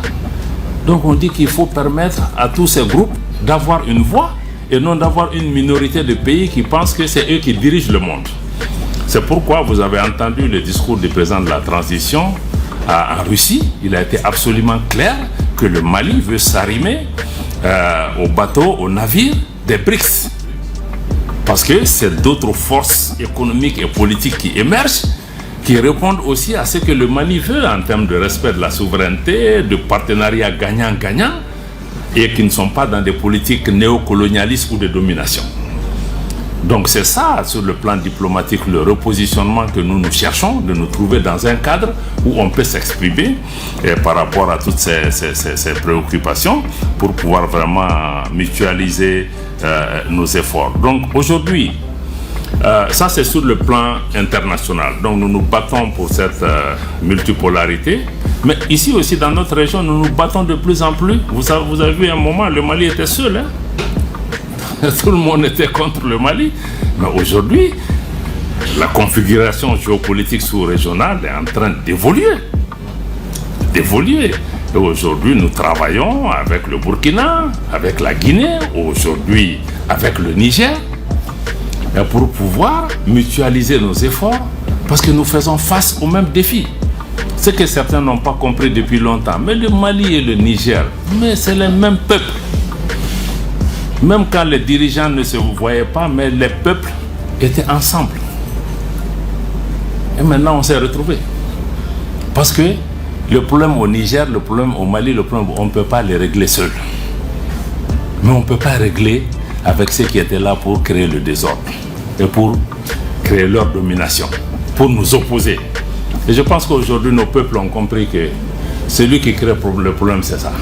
Donc on dit qu'il faut permettre à tous ces groupes d'avoir une voix et non d'avoir une minorité de pays qui pensent que c'est eux qui dirigent le monde. C'est pourquoi vous avez entendu le discours du président de la transition en Russie. Il a été absolument clair que le Mali veut s'arrimer aux bateaux, aux navires des BRICS. Parce que c'est d'autres forces économiques et politiques qui émergent, qui répondent aussi à ce que le Mali veut en termes de respect de la souveraineté, de partenariat gagnant-gagnant, et qui ne sont pas dans des politiques néocolonialistes ou de domination. Donc c'est ça, sur le plan diplomatique, le repositionnement que nous cherchons, de nous trouver dans un cadre où on peut s'exprimer par rapport à toutes ces préoccupations pour pouvoir vraiment mutualiser nos efforts. Donc aujourd'hui, ça c'est sur le plan international. Donc nous nous battons pour cette multipolarité. Mais ici aussi dans notre région, nous nous battons de plus en plus. Vous avez vu un moment, le Mali était seul. Tout le monde était contre le Mali. Mais aujourd'hui, la configuration géopolitique sous-régionale est en train d'évoluer. Et aujourd'hui, nous travaillons avec le Burkina, avec la Guinée, aujourd'hui avec le Niger, pour pouvoir mutualiser nos efforts, parce que nous faisons face aux mêmes défis. Ce que certains n'ont pas compris depuis longtemps, mais le Mali et le Niger, mais c'est le même peuple. Même quand les dirigeants ne se voyaient pas, mais les peuples étaient ensemble. Et maintenant, on s'est retrouvés. Parce que le problème au Niger, le problème au Mali, le problème, on ne peut pas les régler seuls. Mais on ne peut pas régler avec ceux qui étaient là pour créer le désordre et pour créer leur domination, pour nous opposer. Et je pense qu'aujourd'hui, nos peuples ont compris que celui qui crée le problème, c'est ça.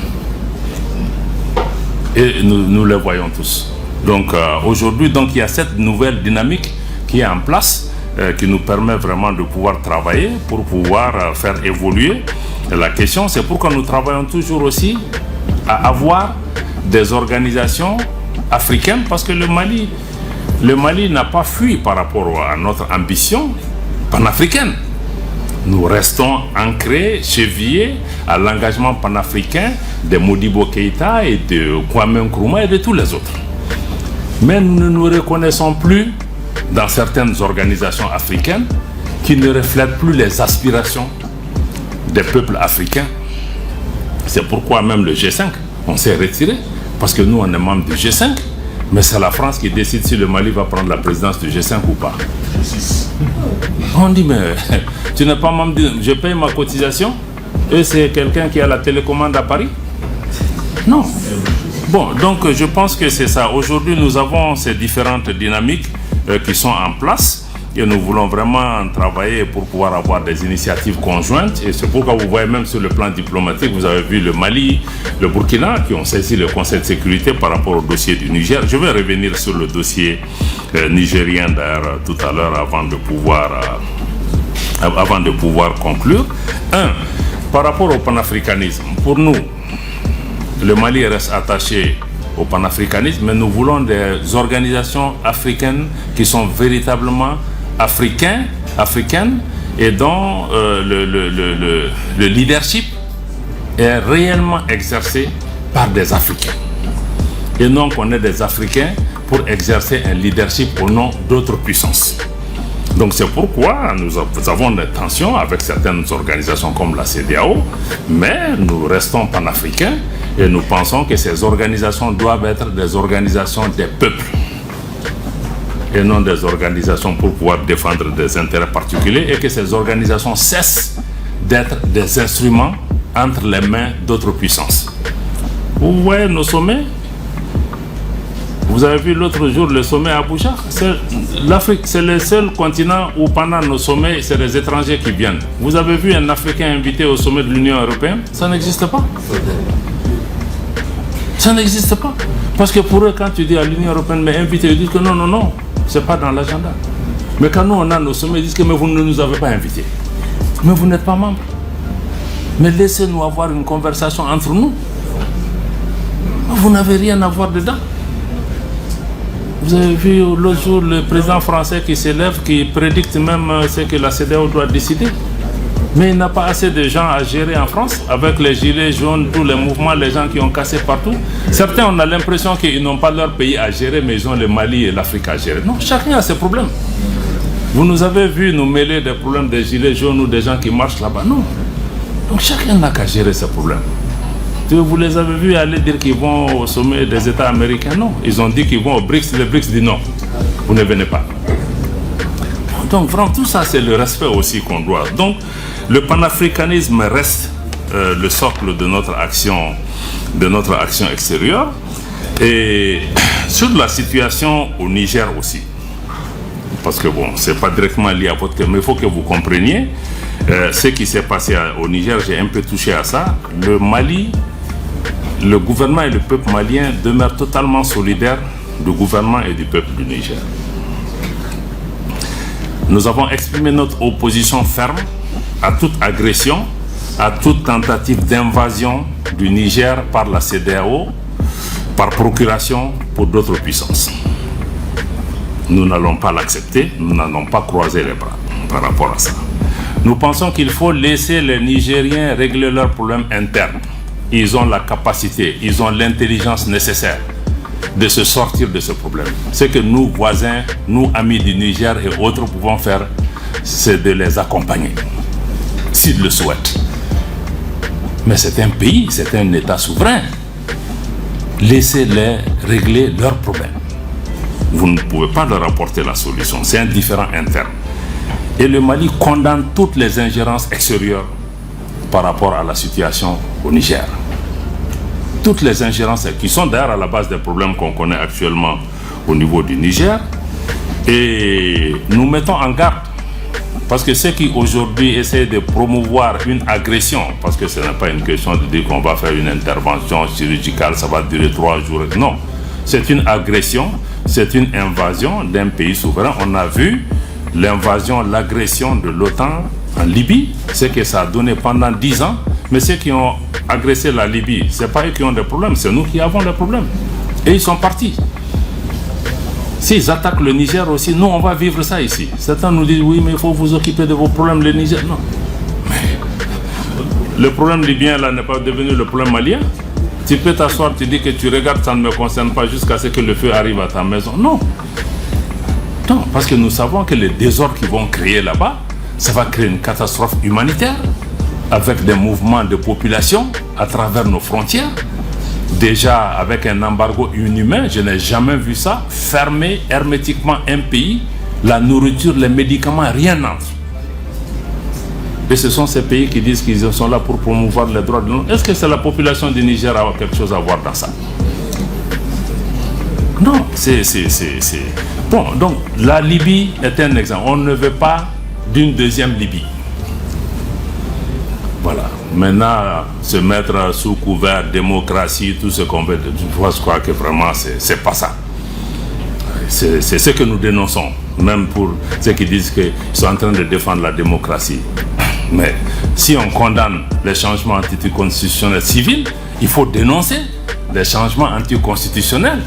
Et nous le voyons tous. Donc aujourd'hui, il y a cette nouvelle dynamique qui est en place, qui nous permet vraiment de pouvoir travailler pour pouvoir faire évoluer la question. C'est pourquoi nous travaillons toujours aussi à avoir des organisations africaines, parce que le Mali n'a pas fui par rapport à notre ambition panafricaine. Nous restons ancrés, chevillés à l'engagement panafricain de Modibo Keïta et de Kwame Nkrumah et de tous les autres. Mais nous ne nous reconnaissons plus dans certaines organisations africaines qui ne reflètent plus les aspirations des peuples africains. C'est pourquoi même le G5, on s'est retiré, parce que nous on est membre du G5, mais c'est la France qui décide si le Mali va prendre la présidence du G5 ou pas. On dit, mais tu n'es pas membre, je paye ma cotisation, et c'est quelqu'un qui a la télécommande à Paris? Non. Bon, donc je pense que c'est ça. Aujourd'hui, nous avons ces différentes dynamiques qui sont en place, et nous voulons vraiment travailler pour pouvoir avoir des initiatives conjointes. Et c'est pourquoi vous voyez même sur le plan diplomatique, vous avez vu le Mali, le Burkina qui ont saisi le Conseil de sécurité par rapport au dossier du Niger. Je vais revenir sur le dossier nigérien d'ailleurs tout à l'heure avant de pouvoir conclure. Par rapport au panafricanisme, pour nous, le Mali reste attaché au panafricanisme, mais nous voulons des organisations africaines qui sont véritablement africaines et dont le leadership est réellement exercé par des Africains. Et non qu'on ait des Africains pour exercer un leadership au nom d'autres puissances. Donc c'est pourquoi nous avons des tensions avec certaines organisations comme la CEDEAO, mais nous restons panafricains et nous pensons que ces organisations doivent être des organisations des peuples et non des organisations pour pouvoir défendre des intérêts particuliers, et que ces organisations cessent d'être des instruments entre les mains d'autres puissances. Vous voyez nos sommets? Vous avez vu l'autre jour le sommet à Abuja? L'Afrique, c'est le seul continent où pendant nos sommets, c'est les étrangers qui viennent. Vous avez vu un Africain invité au sommet de l'Union européenne? Ça n'existe pas. Ça n'existe pas. Parce que pour eux, quand tu dis à l'Union européenne, mais invité, ils disent que non, c'est pas dans l'agenda. Mais quand nous, on a nos sommets, ils disent que mais vous ne nous avez pas invités. Mais vous n'êtes pas membre. Mais laissez-nous avoir une conversation entre nous. Vous n'avez rien à voir dedans. Vous avez vu l'autre jour le président français qui s'élève, qui prédicte même ce que la CEDEAO doit décider. Mais il n'a pas assez de gens à gérer en France, avec les gilets jaunes, tous les mouvements, les gens qui ont cassé partout. Certains, on a l'impression qu'ils n'ont pas leur pays à gérer, mais ils ont le Mali et l'Afrique à gérer. Non, chacun a ses problèmes. Vous nous avez vu nous mêler des problèmes des gilets jaunes ou des gens qui marchent là-bas. Non. Donc chacun n'a qu'à gérer ses problèmes. Vous les avez vus aller dire qu'ils vont au sommet des États américains? Non. Ils ont dit qu'ils vont au BRICS, les BRICS disent non. Vous ne venez pas. Donc vraiment tout ça c'est le respect aussi qu'on doit. Donc le panafricanisme reste le socle de notre action extérieure. Et sur la situation au Niger aussi, parce que bon, c'est pas directement lié à votre cas, mais il faut que vous compreniez ce qui s'est passé au Niger. J'ai un peu touché à ça. Le Mali, le gouvernement et le peuple malien demeurent totalement solidaires du gouvernement et du peuple du Niger. Nous avons exprimé notre opposition ferme à toute agression, à toute tentative d'invasion du Niger par la CEDEAO, par procuration pour d'autres puissances. Nous n'allons pas l'accepter, nous n'allons pas croiser les bras par rapport à ça. Nous pensons qu'il faut laisser les Nigériens régler leurs problèmes internes. Ils ont la capacité, ils ont l'intelligence nécessaire de se sortir de ce problème. Ce que nous, voisins, nous, amis du Niger et autres, pouvons faire, c'est de les accompagner, s'ils le souhaitent. Mais c'est un pays, c'est un État souverain. Laissez-les régler leurs problèmes. Vous ne pouvez pas leur apporter la solution. C'est un différend interne. Et le Mali condamne toutes les ingérences extérieures par rapport à la situation au Niger. Toutes les ingérences qui sont d'ailleurs à la base des problèmes qu'on connaît actuellement au niveau du Niger. Et nous mettons en garde. Parce que ceux qui aujourd'hui essaient de promouvoir une agression, parce que ce n'est pas une question de dire qu'on va faire une intervention chirurgicale, ça va durer 3 jours. Non, c'est une agression, c'est une invasion d'un pays souverain. On a vu l'invasion, l'agression de l'OTAN en Libye, ce que ça a donné pendant 10 ans. Mais ceux qui ont agressé la Libye, ce n'est pas eux qui ont des problèmes, c'est nous qui avons des problèmes. Et ils sont partis. S'ils attaquent le Niger aussi, nous on va vivre ça ici. Certains nous disent oui mais il faut vous occuper de vos problèmes le Niger. Non. Mais le problème libyen là n'est pas devenu le problème malien. Tu peux t'asseoir, tu dis que tu regardes, ça ne me concerne pas jusqu'à ce que le feu arrive à ta maison. Non. Non, parce que nous savons que les désordres qu'ils vont créer là-bas, ça va créer une catastrophe humanitaire avec des mouvements de population à travers nos frontières. Déjà avec un embargo inhumain, je n'ai jamais vu ça, fermer hermétiquement un pays, la nourriture, les médicaments, rien n'entre. Et ce sont ces pays qui disent qu'ils sont là pour promouvoir les droits de l'homme. Est-ce que c'est la population du Niger qui a quelque chose à voir dans ça? Non, c'est... Bon, donc la Libye est un exemple. On ne veut pas d'une deuxième Libye. Voilà. Maintenant, se mettre sous couvert démocratie, tout ce qu'on veut, je crois que vraiment, c'est pas ça. C'est ce que nous dénonçons, même pour ceux qui disent qu'ils sont en train de défendre la démocratie. Mais si on condamne les changements anticonstitutionnels civils, il faut dénoncer les changements anticonstitutionnels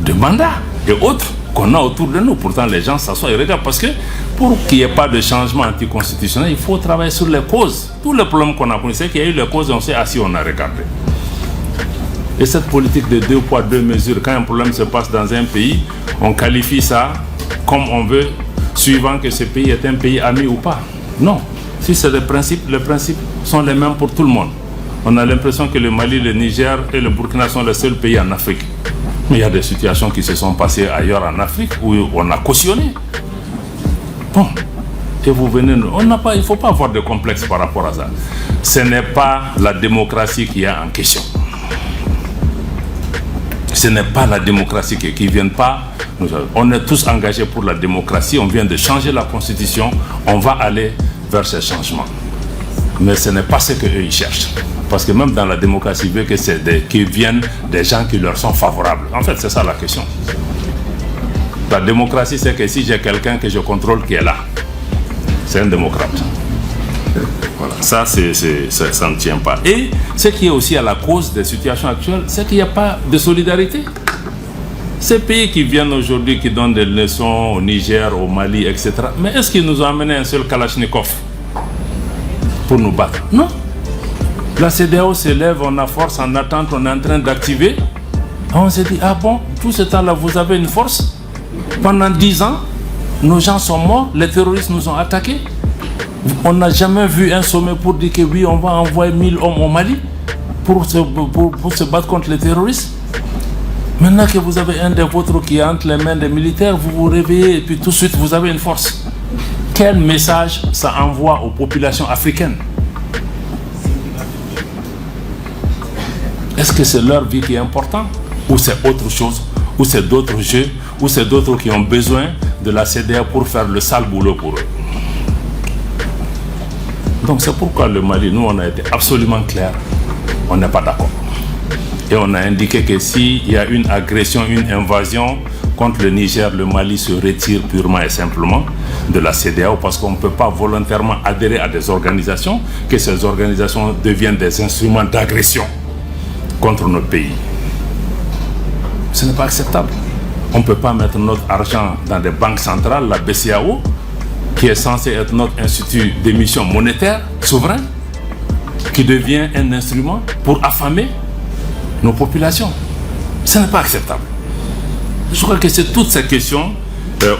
de mandat et autres qu'on a autour de nous. Pourtant, les gens s'assoient et regardent parce que pour qu'il n'y ait pas de changement anticonstitutionnel, il faut travailler sur les causes. Tous les problèmes qu'on a connus, c'est qu'il y a eu les causes et on s'est assis, on a regardé. Et cette politique de 2 poids 2 mesures, quand un problème se passe dans un pays, on qualifie ça comme on veut, suivant que ce pays est un pays ami ou pas. Non. Si c'est les principes sont les mêmes pour tout le monde. On a l'impression que le Mali, le Niger et le Burkina sont les seuls pays en Afrique. Mais il y a des situations qui se sont passées ailleurs en Afrique où on a cautionné. Bon, et vous venez, il ne faut pas avoir de complexe par rapport à ça. Ce n'est pas la démocratie qui est en question. Ce n'est pas la démocratie qui ne vient pas. On est tous engagés pour la démocratie, on vient de changer la constitution, on va aller vers ces changements. Mais ce n'est pas ce qu'eux ils cherchent. Parce que même dans la démocratie, ils veulent que qu'ils viennent des gens qui leur sont favorables. En fait, c'est ça la question. La démocratie, c'est que si j'ai quelqu'un que je contrôle qui est là, c'est un démocrate. Voilà. Ça ne tient pas. Et ce qui est aussi à la cause des situations actuelles, c'est qu'il n'y a pas de solidarité. Ces pays qui viennent aujourd'hui, qui donnent des leçons au Niger, au Mali, etc. Mais est-ce qu'ils nous ont amené un seul Kalachnikov pour nous battre? Non. La CEDEAO s'élève, on a force en attente, on est en train d'activer. On s'est dit, ah bon, tout ce temps-là, vous avez une force? Pendant 10 ans, nos gens sont morts, les terroristes nous ont attaqués. On n'a jamais vu un sommet pour dire que oui, on va envoyer 1000 hommes au Mali pour se battre contre les terroristes. Maintenant que vous avez un des vôtres qui est entre les mains des militaires, vous vous réveillez et puis tout de suite vous avez une force. Quel message ça envoie aux populations africaines? Est-ce que c'est leur vie qui est importante? Ou c'est autre chose? Ou c'est d'autres jeux? Ou c'est d'autres qui ont besoin de la CEDEAO pour faire le sale boulot pour eux? Donc c'est pourquoi le Mali, nous on a été absolument clair, on n'est pas d'accord. Et on a indiqué que s'il y a une agression, une invasion contre le Niger, le Mali se retire purement et simplement de la CEDEAO parce qu'on ne peut pas volontairement adhérer à des organisations, que ces organisations deviennent des instruments d'agression contre notre pays. Ce n'est pas acceptable. On ne peut pas mettre notre argent dans des banques centrales, la BCEAO, qui est censée être notre institut d'émission monétaire souverain, qui devient un instrument pour affamer nos populations. Ce n'est pas acceptable. Je crois que c'est toutes ces questions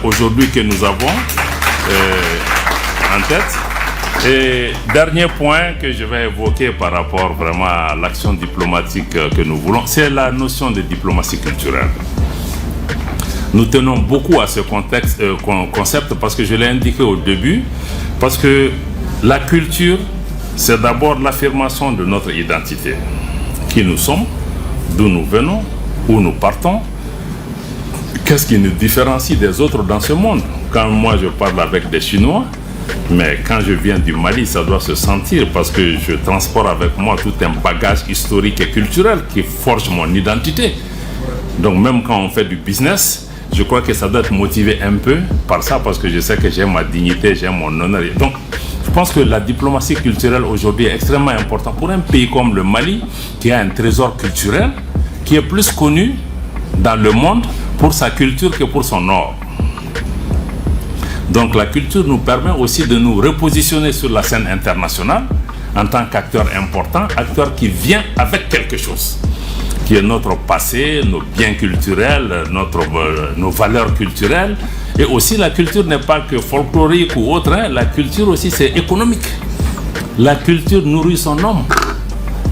aujourd'hui que nous avons en tête. Et dernier point que je vais évoquer par rapport vraiment à l'action diplomatique que nous voulons, c'est la notion de diplomatie culturelle. Nous tenons beaucoup à ce concept parce que je l'ai indiqué au début, parce que la culture, c'est d'abord l'affirmation de notre identité. Qui nous sommes, d'où nous venons, où nous partons, qu'est-ce qui nous différencie des autres dans ce monde. Quand moi je parle avec des Chinois, mais quand je viens du Mali, ça doit se sentir parce que je transporte avec moi tout un bagage historique et culturel qui forge mon identité. Donc même quand on fait du business, je crois que ça doit être motivé un peu par ça parce que je sais que j'ai ma dignité, j'ai mon honneur. Donc je pense que la diplomatie culturelle aujourd'hui est extrêmement importante pour un pays comme le Mali qui a un trésor culturel qui est plus connu dans le monde pour sa culture que pour son or. Donc la culture nous permet aussi de nous repositionner sur la scène internationale en tant qu'acteur important, acteur qui vient avec quelque chose, qui est notre passé, nos biens culturels, nos valeurs culturelles. Et aussi la culture n'est pas que folklorique ou autre, hein. La culture aussi c'est économique. La culture nourrit son homme,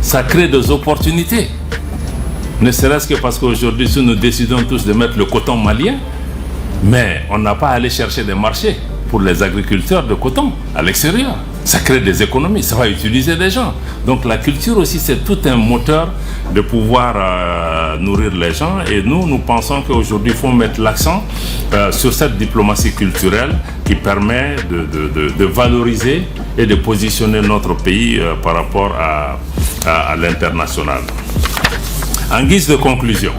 ça crée des opportunités. Ne serait-ce que parce qu'aujourd'hui si nous décidons tous de mettre le coton malien, mais on n'a pas à aller chercher des marchés pour les agriculteurs de coton à l'extérieur. Ça crée des économies, ça va utiliser des gens. Donc la culture aussi, c'est tout un moteur de pouvoir nourrir les gens. Et nous pensons qu'aujourd'hui, il faut mettre l'accent sur cette diplomatie culturelle qui permet de valoriser et de positionner notre pays par rapport à l'international. En guise de conclusion,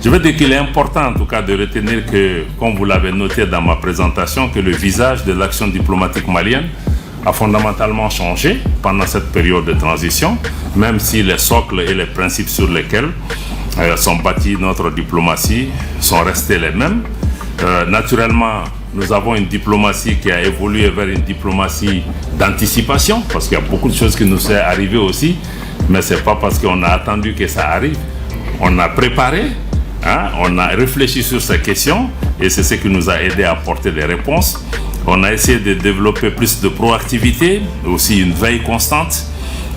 je veux dire qu'il est important en tout cas de retenir que, comme vous l'avez noté dans ma présentation, que le visage de l'action diplomatique malienne a fondamentalement changé pendant cette période de transition, même si les socles et les principes sur lesquels sont bâtis notre diplomatie sont restés les mêmes. Naturellement, nous avons une diplomatie qui a évolué vers une diplomatie d'anticipation, parce qu'il y a beaucoup de choses qui nous sont arrivées aussi, mais ce n'est pas parce qu'on a attendu que ça arrive. On a préparé, hein, on a réfléchi sur ces questions et c'est ce qui nous a aidé à apporter des réponses. On a essayé de développer plus de proactivité, aussi une veille constante.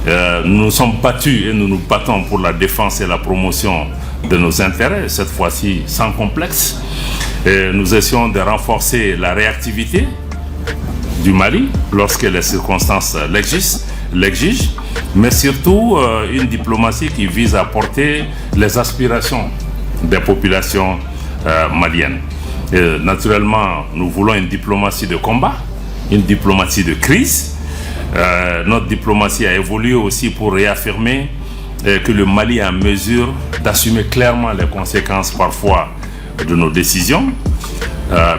Nous nous sommes battus et nous nous battons pour la défense et la promotion de nos intérêts, cette fois-ci sans complexe. Et nous essayons de renforcer la réactivité du Mali lorsque les circonstances l'exigent, mais surtout une diplomatie qui vise à porter les aspirations des populations maliennes. Et naturellement, nous voulons une diplomatie de combat, une diplomatie de crise. Notre diplomatie a évolué aussi pour réaffirmer que le Mali est en mesure d'assumer clairement les conséquences parfois de nos décisions.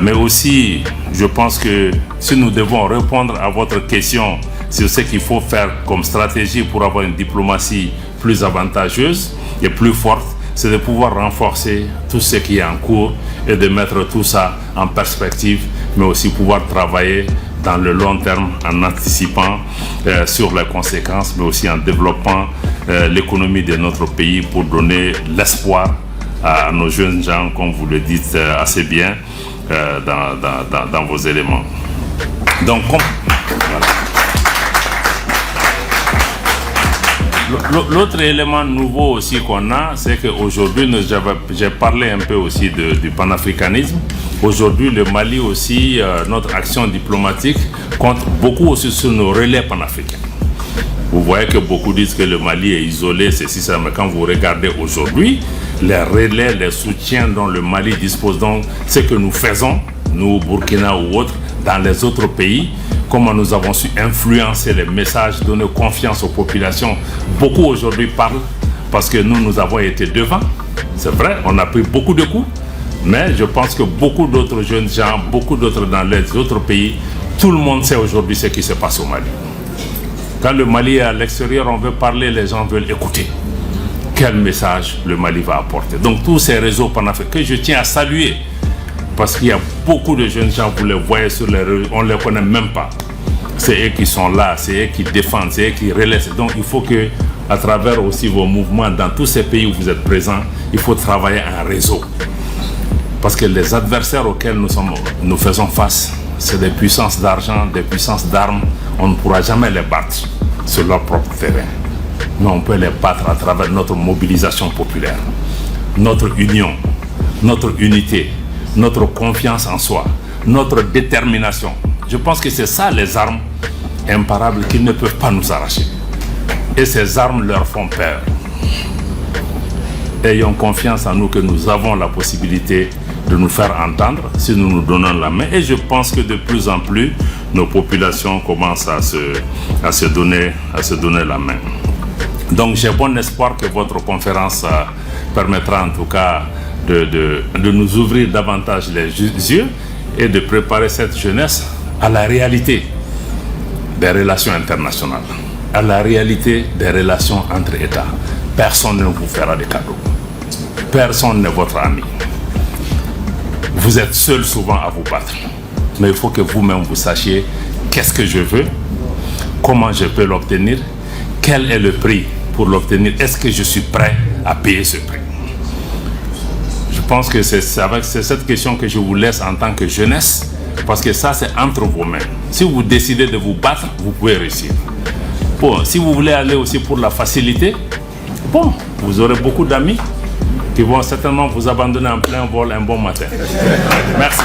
Mais aussi, je pense que si nous devons répondre à votre question sur ce qu'il faut faire comme stratégie pour avoir une diplomatie plus avantageuse et plus forte, c'est de pouvoir renforcer tout ce qui est en cours et de mettre tout ça en perspective, mais aussi pouvoir travailler dans le long terme en anticipant sur les conséquences, mais aussi en développant l'économie de notre pays pour donner l'espoir à nos jeunes gens, comme vous le dites assez bien dans vos éléments. Donc, voilà. L'autre élément nouveau aussi qu'on a, c'est qu'aujourd'hui, j'ai parlé un peu aussi du panafricanisme. Aujourd'hui, le Mali aussi, notre action diplomatique compte beaucoup aussi sur nos relais panafricains. Vous voyez que beaucoup disent que le Mali est isolé, c'est ça, mais quand vous regardez aujourd'hui, les relais, les soutiens dont le Mali dispose, donc ce que nous faisons, nous, Burkina ou autres, dans les autres pays, comment nous avons su influencer les messages, donner confiance aux populations. Beaucoup aujourd'hui parlent parce que nous avons été devant. C'est vrai, on a pris beaucoup de coups, mais je pense que beaucoup d'autres jeunes gens, beaucoup d'autres dans les autres pays, tout le monde sait aujourd'hui ce qui se passe au Mali. Quand le Mali est à l'extérieur, on veut parler, les gens veulent écouter. Quel message le Mali va apporter? Donc tous ces réseaux panafricains que je tiens à saluer, parce qu'il y a beaucoup de jeunes gens, vous les voyez sur les réseaux, on ne les connaît même pas. C'est eux qui sont là, c'est eux qui défendent, c'est eux qui relaient. Donc il faut que, à travers aussi vos mouvements, dans tous ces pays où vous êtes présents, il faut travailler en réseau. Parce que les adversaires auxquels nous faisons face, c'est des puissances d'argent, des puissances d'armes. On ne pourra jamais les battre sur leur propre terrain. Mais on peut les battre à travers notre mobilisation populaire, notre union, notre unité, notre confiance en soi, notre détermination. Je pense que c'est ça les armes imparables qu'ils ne peuvent pas nous arracher. Et ces armes leur font peur. Ayons confiance en nous que nous avons la possibilité de nous faire entendre si nous nous donnons la main. Et je pense que de plus en plus, nos populations commencent à se donner la main. Donc j'ai bon espoir que votre conférence permettra en tout cas de nous ouvrir davantage les yeux et de préparer cette jeunesse à la réalité des relations internationales, à la réalité des relations entre États. Personne ne vous fera des cadeaux. Personne n'est votre ami. Vous êtes seul souvent à vous battre. Mais il faut que vous-même vous sachiez qu'est-ce que je veux, comment je peux l'obtenir, quel est le prix pour l'obtenir, est-ce que je suis prêt à payer ce prix. Je pense que c'est cette question que je vous laisse en tant que jeunesse, parce que ça c'est entre vos mains. Si vous décidez de vous battre, vous pouvez réussir. Bon, si vous voulez aller aussi pour la facilité, bon, vous aurez beaucoup d'amis qui vont certainement vous abandonner en plein vol un bon matin. Merci.